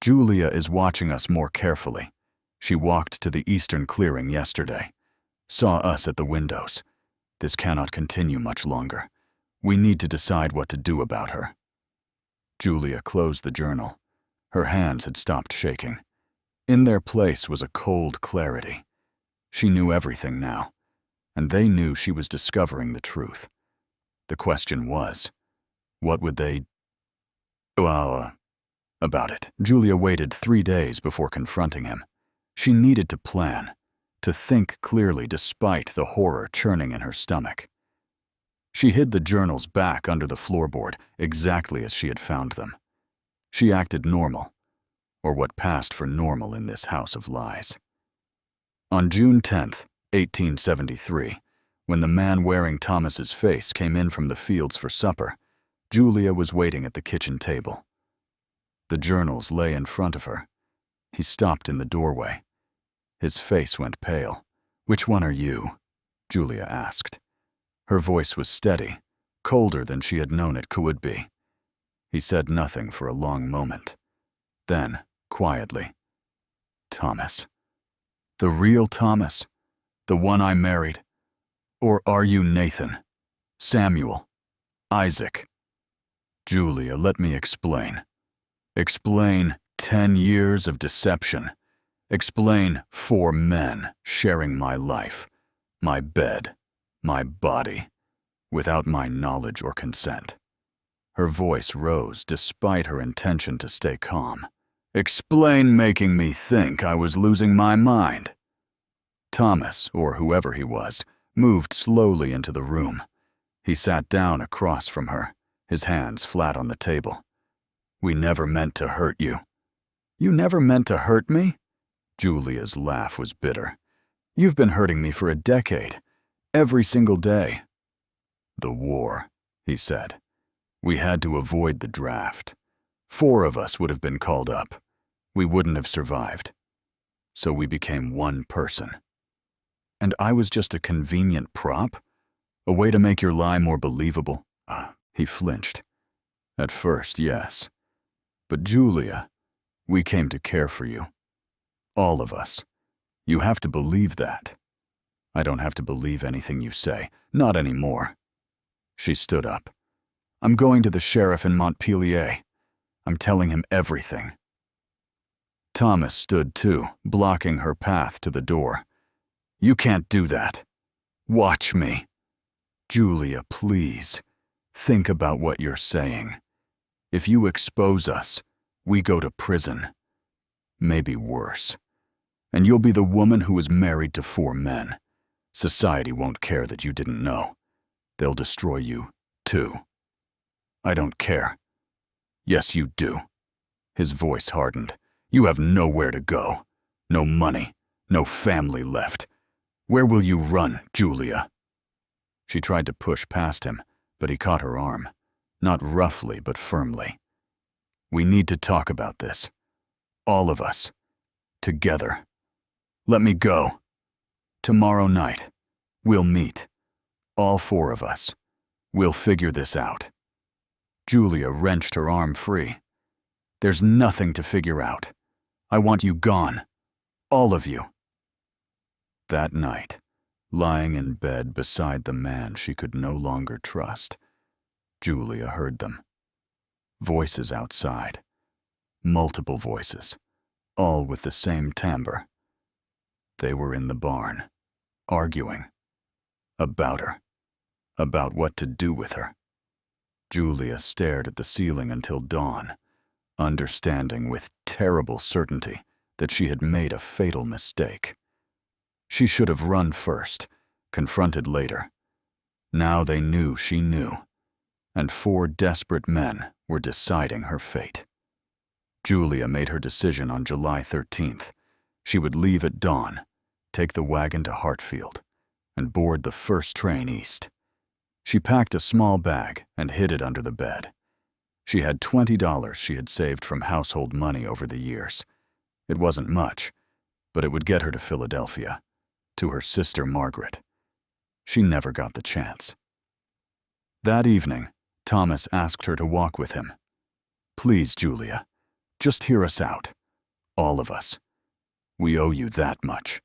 Julia is watching us more carefully. She walked to the eastern clearing yesterday. Saw us at the windows. This cannot continue much longer. We need to decide what to do about her. Julia closed the journal. Her hands had stopped shaking. In their place was a cold clarity. She knew everything now, and they knew she was discovering the truth. The question was, what would they about it? Julia waited 3 days before confronting him. She needed to plan, to think clearly despite the horror churning in her stomach. She hid the journals back under the floorboard exactly as she had found them. She acted normal, or what passed for normal in this house of lies. On June 10th, 1873, when the man wearing Thomas's face came in from the fields for supper, Julia was waiting at the kitchen table. The journals lay in front of her. He stopped in the doorway. His face went pale. "Which one are you?" Julia asked. Her voice was steady, colder than she had known it could be. He said nothing for a long moment. Then, quietly, "Thomas. The real Thomas? The one I married? Or are you Nathan? Samuel? Isaac?" "Julia, let me explain. Explain 10 years of deception. Explain 4 men sharing my life, my bed, my body, without my knowledge or consent." Her voice rose despite her intention to stay calm. Explain making me think I was losing my mind. Thomas, or whoever he was, moved slowly into the room. He sat down across from her, his hands flat on the table. We never meant to hurt you. You never meant to hurt me? Julia's laugh was bitter. You've been hurting me for a decade, every single day. The war, he said. We had to avoid the draft. 4 of us would have been called up. We wouldn't have survived. So we became one person. And I was just a convenient prop? A way to make your lie more believable? He flinched. At first, yes. But Julia, we came to care for you. All of us. You have to believe that. I don't have to believe anything you say. Not anymore. She stood up. I'm going to the sheriff in Montpelier. I'm telling him everything. Thomas stood too, blocking her path to the door. You can't do that. Watch me. Julia, please. Think about what you're saying. If you expose us, we go to prison. Maybe worse. And you'll be the woman who was married to 4 men. Society won't care that you didn't know. They'll destroy you, too. I don't care. Yes, you do. His voice hardened. You have nowhere to go. No money. No family left. Where will you run, Julia? She tried to push past him, but he caught her arm. Not roughly, but firmly. We need to talk about this. All of us. Together. Let me go. Tomorrow night. We'll meet. All 4 of us. We'll figure this out. Julia wrenched her arm free. There's nothing to figure out. I want you gone. All of you. That night, lying in bed beside the man she could no longer trust, Julia heard them. Voices outside. Multiple voices, all with the same timbre. They were in the barn, arguing. About her. About what to do with her. Julia stared at the ceiling until dawn, understanding with terrible certainty that she had made a fatal mistake. She should have run first, confronted later. Now they knew she knew, and 4 desperate men were deciding her fate. Julia made her decision on July 13th. She would leave at dawn, take the wagon to Hartfield, and board the first train east. She packed a small bag and hid it under the bed. She had $20 she had saved from household money over the years. It wasn't much, but it would get her to Philadelphia, to her sister Margaret. She never got the chance. That evening, Thomas asked her to walk with him. Please, Julia, just hear us out. All of us. We owe you that much.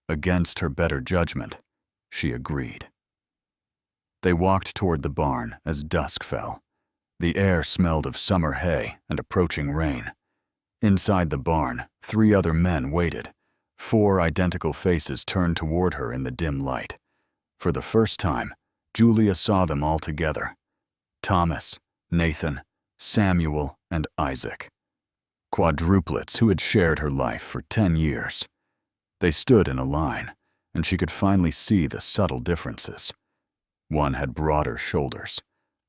Against her better judgment, she agreed. They walked toward the barn as dusk fell. The air smelled of summer hay and approaching rain. Inside the barn, 3 other men waited. 4 identical faces turned toward her in the dim light. For the first time, Julia saw them all together. Thomas, Nathan, Samuel, and Isaac. Quadruplets who had shared her life for 10 years. They stood in a line, and she could finally see the subtle differences. One had broader shoulders.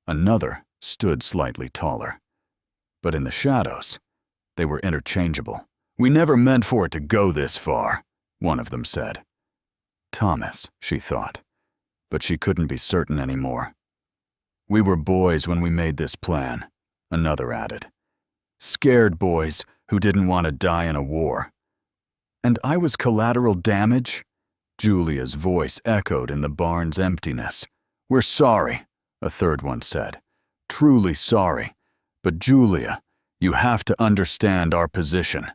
Another stood slightly taller. But in the shadows, they were interchangeable. We never meant for it to go this far, one of them said. Thomas, she thought, but she couldn't be certain anymore. We were boys when we made this plan, another added. Scared boys who didn't want to die in a war. And I was collateral damage? Julia's voice echoed in the barn's emptiness. We're sorry, a third one said. Truly sorry. But Julia, you have to understand our position.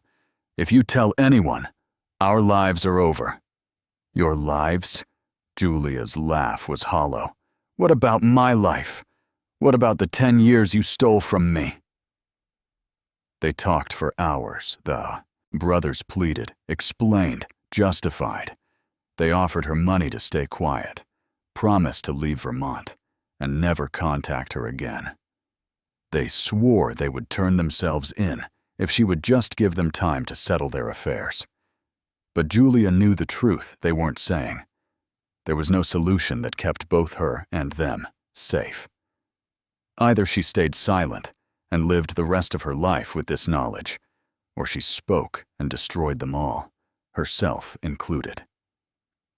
If you tell anyone, our lives are over. Your lives? Julia's laugh was hollow. What about my life? What about the 10 years you stole from me? They talked for hours, the brothers pleaded, explained, justified. They offered her money to stay quiet, promised to leave Vermont, and never contact her again. They swore they would turn themselves in if she would just give them time to settle their affairs. But Julia knew the truth they weren't saying. There was no solution that kept both her and them safe. Either she stayed silent and lived the rest of her life with this knowledge, or she spoke and destroyed them all, herself included.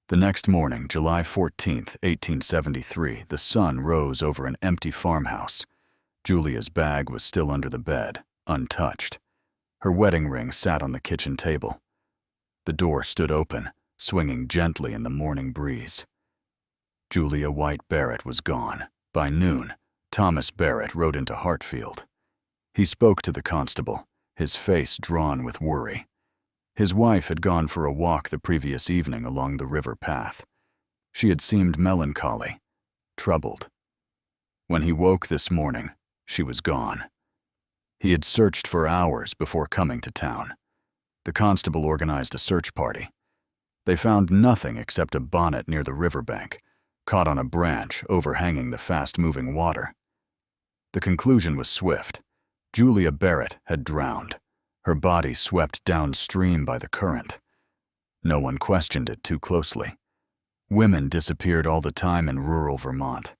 The next morning, July 14, 1873, the sun rose over an empty farmhouse. Julia's bag was still under the bed, untouched. Her wedding ring sat on the kitchen table. The door stood open, swinging gently in the morning breeze. Julia White Barrett was gone. By noon, Thomas Barrett rode into Hartfield. He spoke to the constable, his face drawn with worry. His wife had gone for a walk the previous evening along the river path. She had seemed melancholy, troubled. When he woke this morning, she was gone. He had searched for hours before coming to town. The constable organized a search party. They found nothing except a bonnet near the riverbank, caught on a branch overhanging the fast-moving water. The conclusion was swift. Julia Barrett had drowned, her body swept downstream by the current. No one questioned it too closely. Women disappeared all the time in rural Vermont.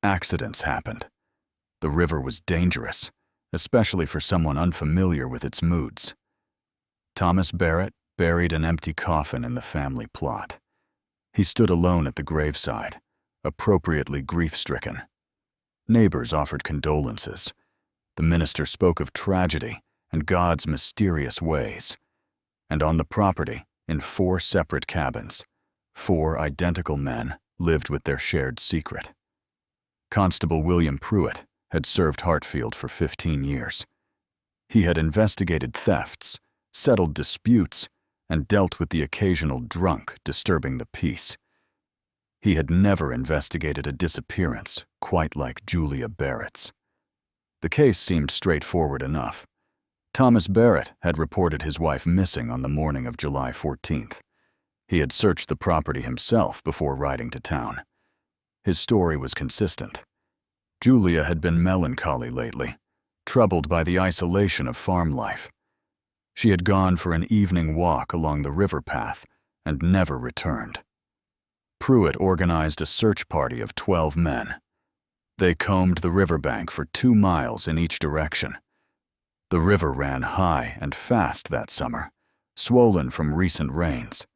Accidents happened. The river was dangerous, especially for someone unfamiliar with its moods. Thomas Barrett buried an empty coffin in the family plot. He stood alone at the graveside, appropriately grief-stricken. Neighbors offered condolences. The minister spoke of tragedy and God's mysterious ways. And on the property, in 4 separate cabins, 4 identical men lived with their shared secret. Constable William Pruitt had served Hartfield for 15 years. He had investigated thefts, settled disputes, and dealt with the occasional drunk disturbing the peace. He had never investigated a disappearance quite like Julia Barrett's. The case seemed straightforward enough. Thomas Barrett had reported his wife missing on the morning of July 14th. He had searched the property himself before riding to town. His story was consistent. Julia had been melancholy lately, troubled by the isolation of farm life. She had gone for an evening walk along the river path and never returned. Pruitt organized a search party of 12 men. They combed the riverbank for 2 miles in each direction. The river ran high and fast that summer, swollen from recent rains.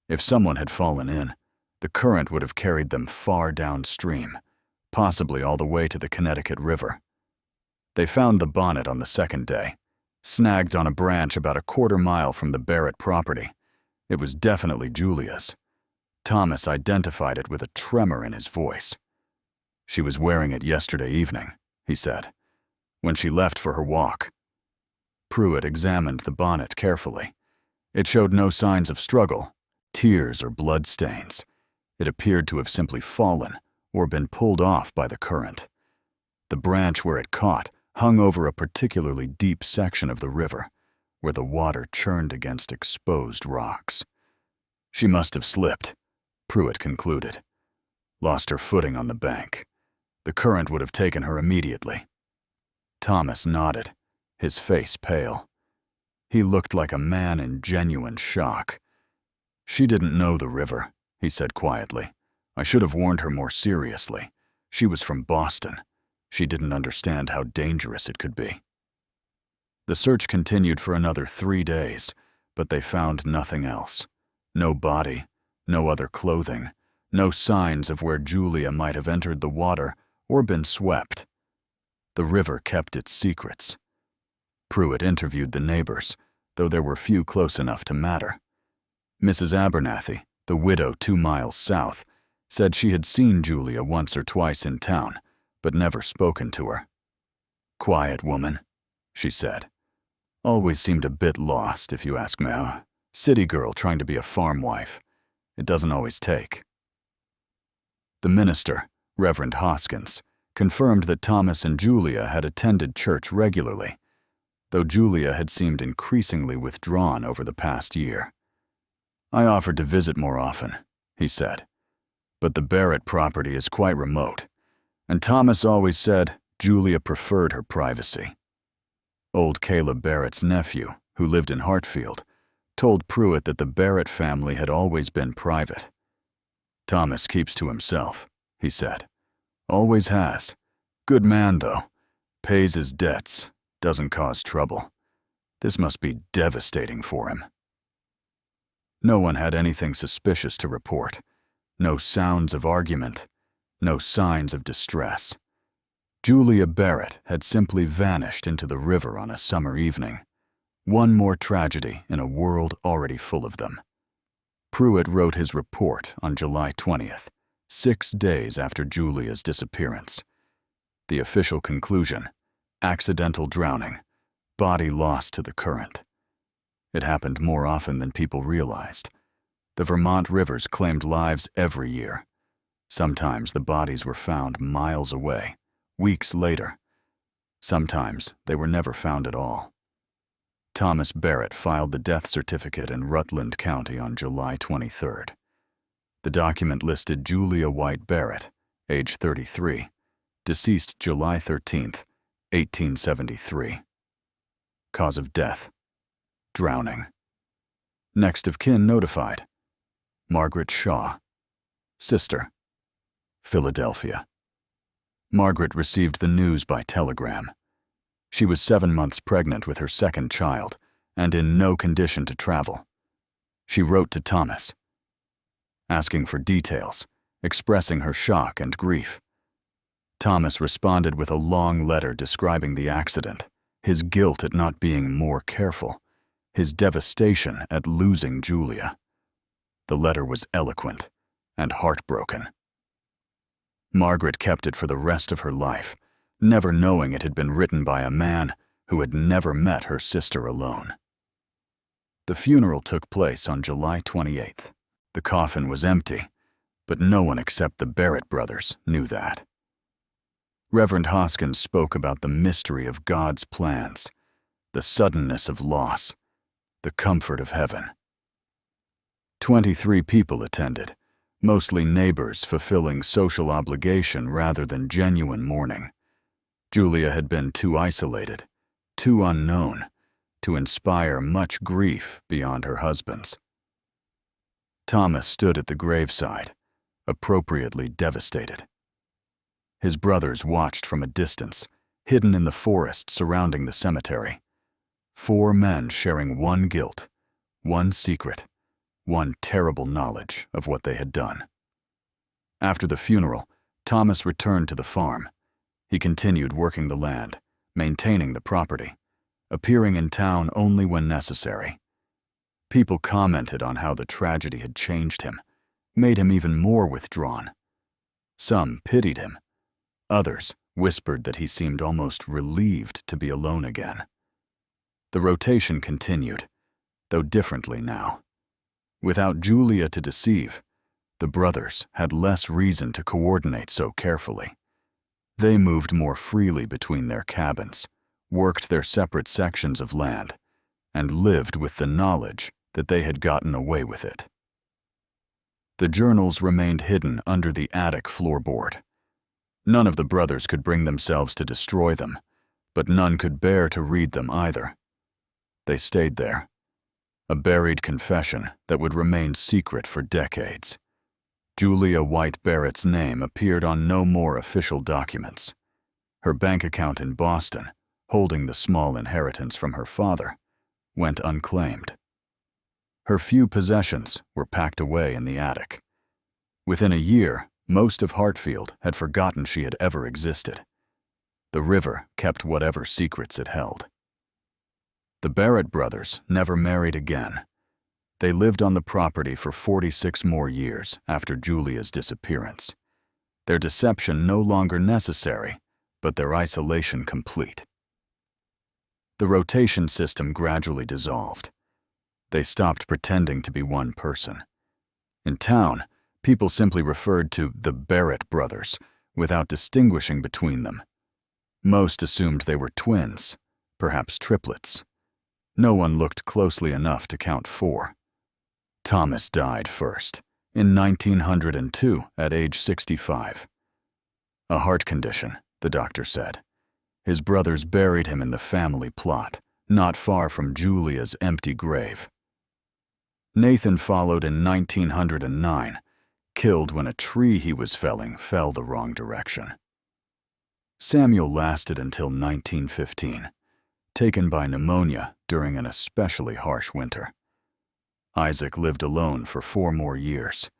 If someone had fallen in, the current would have carried them far downstream, possibly all the way to the Connecticut River. They found the bonnet on the second day, snagged on a branch about a quarter mile from the Barrett property. It was definitely Julia's. Thomas identified it with a tremor in his voice. "She was wearing it yesterday evening," he said, "when she left for her walk." Pruitt examined the bonnet carefully. It showed no signs of struggle, tears or blood stains. It appeared to have simply fallen or been pulled off by the current. The branch where it caught hung over a particularly deep section of the river, where the water churned against exposed rocks. "She must have slipped," Pruitt concluded. "Lost her footing on the bank. The current would have taken her immediately." Thomas nodded, his face pale. He looked like a man in genuine shock. "She didn't know the river," he said quietly. "I should have warned her more seriously. She was from Boston. She didn't understand how dangerous it could be." The search continued for another 3 days, but they found nothing else. No body, no other clothing, no signs of where Julia might have entered the water or been swept. The river kept its secrets. Pruitt interviewed the neighbors, though there were few close enough to matter. Mrs. Abernathy, the widow 2 miles south, said she had seen Julia once or twice in town, but never spoken to her. "Quiet woman," she said. "Always seemed a bit lost, if you ask me. City girl trying to be a farm wife. It doesn't always take." The minister, Reverend Hoskins, confirmed that Thomas and Julia had attended church regularly, though Julia had seemed increasingly withdrawn over the past year. "I offered to visit more often," he said, "but the Barrett property is quite remote, and Thomas always said Julia preferred her privacy." Old Caleb Barrett's nephew, who lived in Hartfield, told Pruitt that the Barrett family had always been private. "Thomas keeps to himself," he said. "Always has. Good man, though. Pays his debts. Doesn't cause trouble. This must be devastating for him." No one had anything suspicious to report. No sounds of argument. No signs of distress. Julia Barrett had simply vanished into the river on a summer evening. One more tragedy in a world already full of them. Pruitt wrote his report on July 20th, 6 days after Julia's disappearance. The official conclusion: accidental drowning, body lost to the current. It happened more often than people realized. The Vermont rivers claimed lives every year. Sometimes the bodies were found miles away, weeks later. Sometimes they were never found at all. Thomas Barrett filed the death certificate in Rutland County on July 23rd. The document listed Julia White Barrett, age 33, deceased July 13th, 1873. Cause of death: drowning. Next of kin notified: Margaret Shaw. Sister: Philadelphia. Margaret received the news by telegram. She was 7 months pregnant with her second child and in no condition to travel. She wrote to Thomas, asking for details, expressing her shock and grief. Thomas responded with a long letter describing the accident, his guilt at not being more careful, his devastation at losing Julia. The letter was eloquent and heartbroken. Margaret kept it for the rest of her life, never knowing it had been written by a man who had never met her sister alone. The funeral took place on July 28th. The coffin was empty, but no one except the Barrett brothers knew that. Reverend Hoskins spoke about the mystery of God's plans, the suddenness of loss, the comfort of heaven. 23 people attended, mostly neighbors fulfilling social obligation rather than genuine mourning. Julia had been too isolated, too unknown, to inspire much grief beyond her husband's. Thomas stood at the graveside, appropriately devastated. His brothers watched from a distance, hidden in the forest surrounding the cemetery. 4 men sharing one guilt, one secret, one terrible knowledge of what they had done. After the funeral, Thomas returned to the farm. He continued working the land, maintaining the property, appearing in town only when necessary. People commented on how the tragedy had changed him, made him even more withdrawn. Some pitied him. Others whispered that he seemed almost relieved to be alone again. The rotation continued, though differently now. Without Julia to deceive, the brothers had less reason to coordinate so carefully. They moved more freely between their cabins, worked their separate sections of land, and lived with the knowledge that they had gotten away with it. The journals remained hidden under the attic floorboard. None of the brothers could bring themselves to destroy them, but none could bear to read them either. They stayed there, a buried confession that would remain secret for decades. Julia White Barrett's name appeared on no more official documents. Her bank account in Boston, holding the small inheritance from her father, went unclaimed. Her few possessions were packed away in the attic. Within a year, most of Hartfield had forgotten she had ever existed. The river kept whatever secrets it held. The Barrett brothers never married again. They lived on the property for 46 more years after Julia's disappearance. Their deception no longer necessary, but their isolation complete. The rotation system gradually dissolved. They stopped pretending to be one person. In town, people simply referred to the Barrett brothers without distinguishing between them. Most assumed they were twins, perhaps triplets. No one looked closely enough to count 4. Thomas died first, in 1902 at age 65. A heart condition, the doctor said. His brothers buried him in the family plot, not far from Julia's empty grave. Nathan followed in 1909, killed when a tree he was felling fell the wrong direction. Samuel lasted until 1915, taken by pneumonia during an especially harsh winter. Isaac lived alone for 4 more years.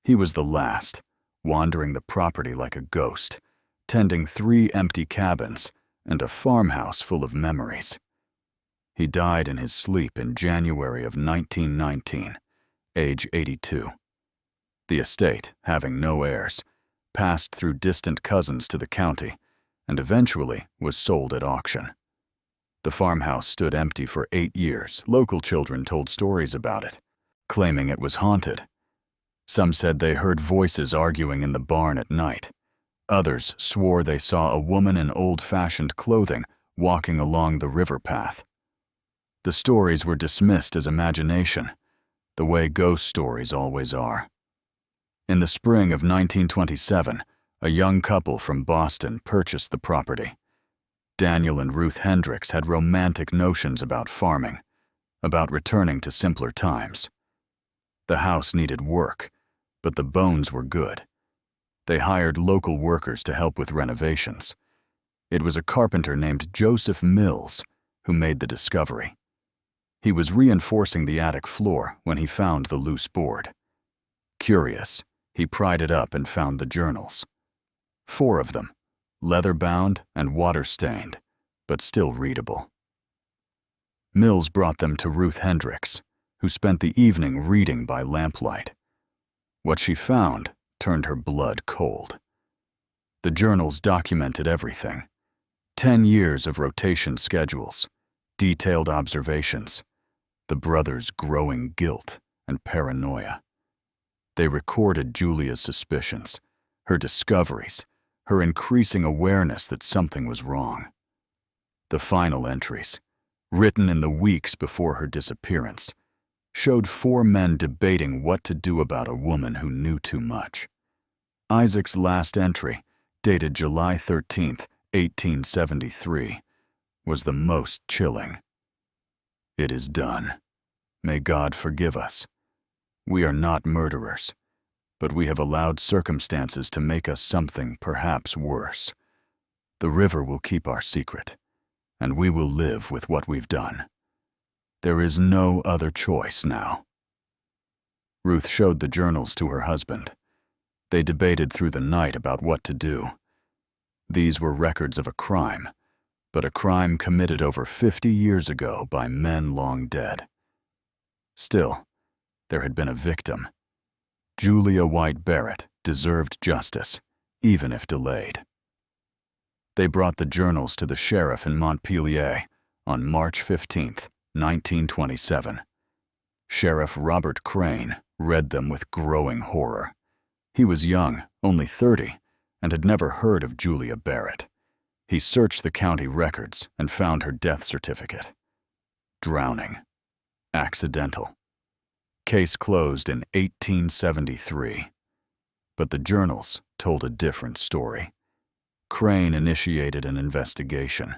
He was the last, wandering the property like a ghost, tending 3 empty cabins and a farmhouse full of memories. He died in his sleep in January of 1919, age 82. The estate, having no heirs, passed through distant cousins to the county and eventually was sold at auction. The farmhouse stood empty for 8 years. Local children told stories about it, claiming it was haunted. Some said they heard voices arguing in the barn at night. Others swore they saw a woman in old-fashioned clothing walking along the river path. The stories were dismissed as imagination, the way ghost stories always are. In the spring of 1927, a young couple from Boston purchased the property. Daniel and Ruth Hendricks had romantic notions about farming, about returning to simpler times. The house needed work, but the bones were good. They hired local workers to help with renovations. It was a carpenter named Joseph Mills who made the discovery. He was reinforcing the attic floor when he found the loose board. Curious, he pried it up and found the journals. 4 of them, leather-bound and water-stained, but still readable. Mills brought them to Ruth Hendricks, who spent the evening reading by lamplight. What she found turned her blood cold. The journals documented everything. 10 years of rotation schedules, detailed observations, the brothers' growing guilt and paranoia. They recorded Julia's suspicions, her discoveries, her increasing awareness that something was wrong. The final entries, written in the weeks before her disappearance, showed 4 men debating what to do about a woman who knew too much. Isaac's last entry, dated July 13, 1873, was the most chilling. "It is done. May God forgive us. We are not murderers, but we have allowed circumstances to make us something perhaps worse. The river will keep our secret, and we will live with what we've done. There is no other choice now." Ruth showed the journals to her husband. They debated through the night about what to do. These were records of a crime, but a crime committed over 50 years ago by men long dead. Still, there had been a victim. Julia White Barrett deserved justice, even if delayed. They brought the journals to the sheriff in Montpelier on March 15, 1927. Sheriff Robert Crane read them with growing horror. He was young, only 30, and had never heard of Julia Barrett. He searched the county records and found her death certificate. Drowning. Accidental. Case closed in 1873. But the journals told a different story. Crane initiated an investigation.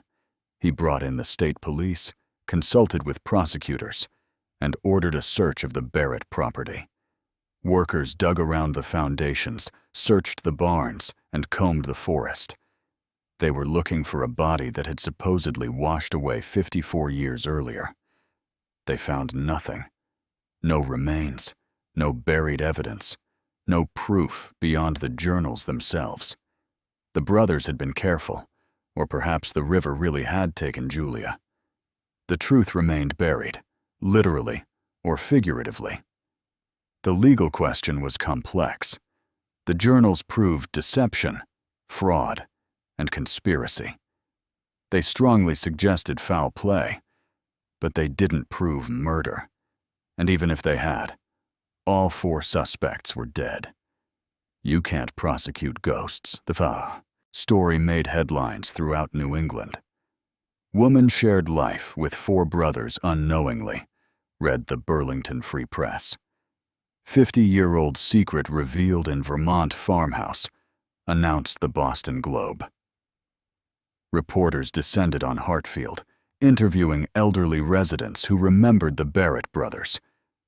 He brought in the state police, consulted with prosecutors, and ordered a search of the Barrett property. Workers dug around the foundations, searched the barns, and combed the forest. They were looking for a body that had supposedly washed away 54 years earlier. They found nothing. No remains, no buried evidence, no proof beyond the journals themselves. The brothers had been careful, or perhaps the river really had taken Julia. The truth remained buried, literally or figuratively. The legal question was complex. The journals proved deception, fraud, and conspiracy. They strongly suggested foul play, but they didn't prove murder. And even if they had, all 4 suspects were dead. You can't prosecute ghosts. The story made headlines throughout New England. Woman shared life with 4 brothers unknowingly, read the Burlington Free Press. 50-year-old secret revealed in Vermont farmhouse, announced the Boston Globe. Reporters descended on Hartfield, interviewing elderly residents who remembered the Barrett brothers,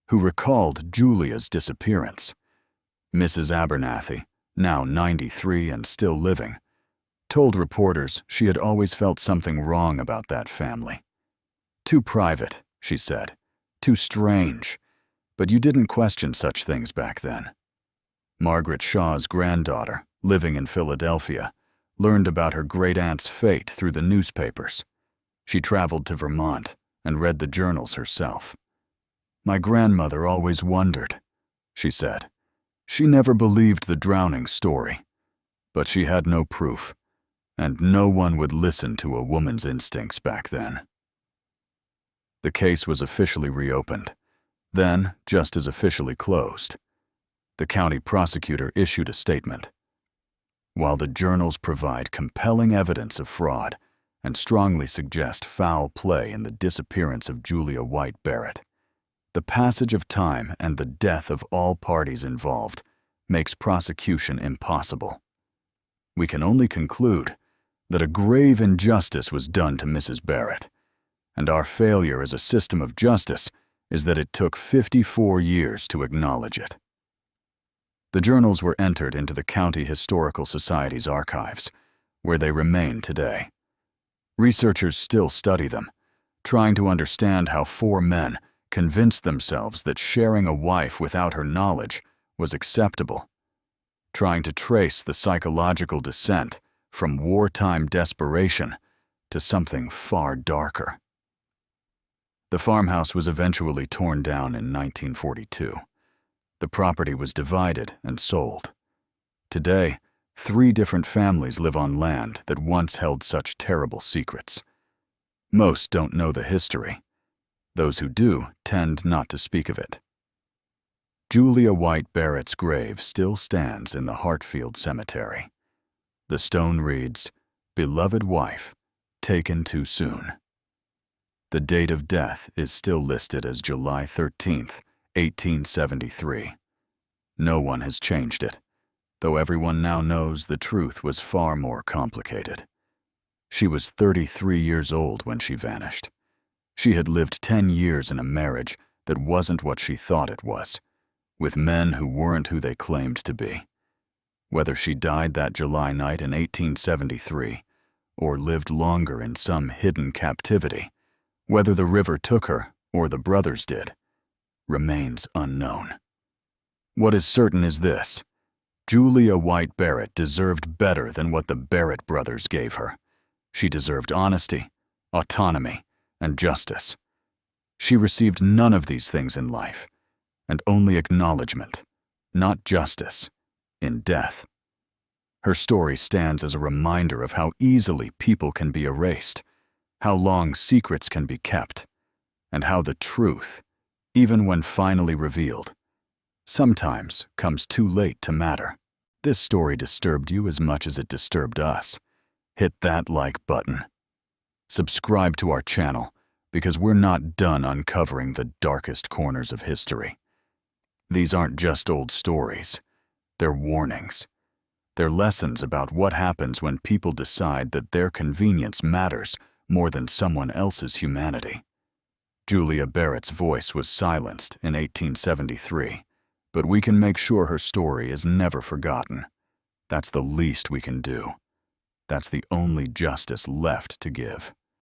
who recalled Julia's disappearance. Mrs. Abernathy, now 93 and still living, told reporters she had always felt something wrong about that family. Too private, she said, too strange, but you didn't question such things back then. Margaret Shaw's granddaughter, living in Philadelphia, learned about her great-aunt's fate through the newspapers. She traveled to Vermont and read the journals herself. My grandmother always wondered, she said. She never believed the drowning story, but she had no proof, and no one would listen to a woman's instincts back then. The case was officially reopened, then just as officially closed. The county prosecutor issued a statement. While the journals provide compelling evidence of fraud and strongly suggest foul play in the disappearance of Julia White Barrett, the passage of time and the death of all parties involved makes prosecution impossible. We can only conclude that a grave injustice was done to Mrs. Barrett, and our failure as a system of justice is that it took 54 years to acknowledge it. The journals were entered into the County Historical Society's archives, where they remain today. Researchers still study them, trying to understand how 4 men convinced themselves that sharing a wife without her knowledge was acceptable, trying to trace the psychological descent from wartime desperation to something far darker. The farmhouse was eventually torn down in 1942. The property was divided and sold. Today, 3 different families live on land that once held such terrible secrets. Most don't know the history. Those who do tend not to speak of it. Julia White Barrett's grave still stands in the Hartfield Cemetery. The stone reads, "Beloved wife, taken too soon." The date of death is still listed as July 13th, 1873. No one has changed it, though everyone now knows the truth was far more complicated. She was 33 years old when she vanished. She had lived 10 years in a marriage that wasn't what she thought it was, with men who weren't who they claimed to be. Whether she died that July night in 1873 or lived longer in some hidden captivity, whether the river took her or the brothers did, remains unknown. What is certain is this: Julia White Barrett deserved better than what the Barrett brothers gave her. She deserved honesty, autonomy, and justice. She received none of these things in life, and only acknowledgement, not justice, in death. Her story stands as a reminder of how easily people can be erased, how long secrets can be kept, and how the truth, even when finally revealed, sometimes comes too late to matter. This story disturbed you as much as it disturbed us. Hit that like button. Subscribe to our channel, because we're not done uncovering the darkest corners of history. These aren't just old stories. They're warnings. They're lessons about what happens when people decide that their convenience matters more than someone else's humanity. Julia Barrett's voice was silenced in 1873, but we can make sure her story is never forgotten. That's the least we can do. That's the only justice left to give.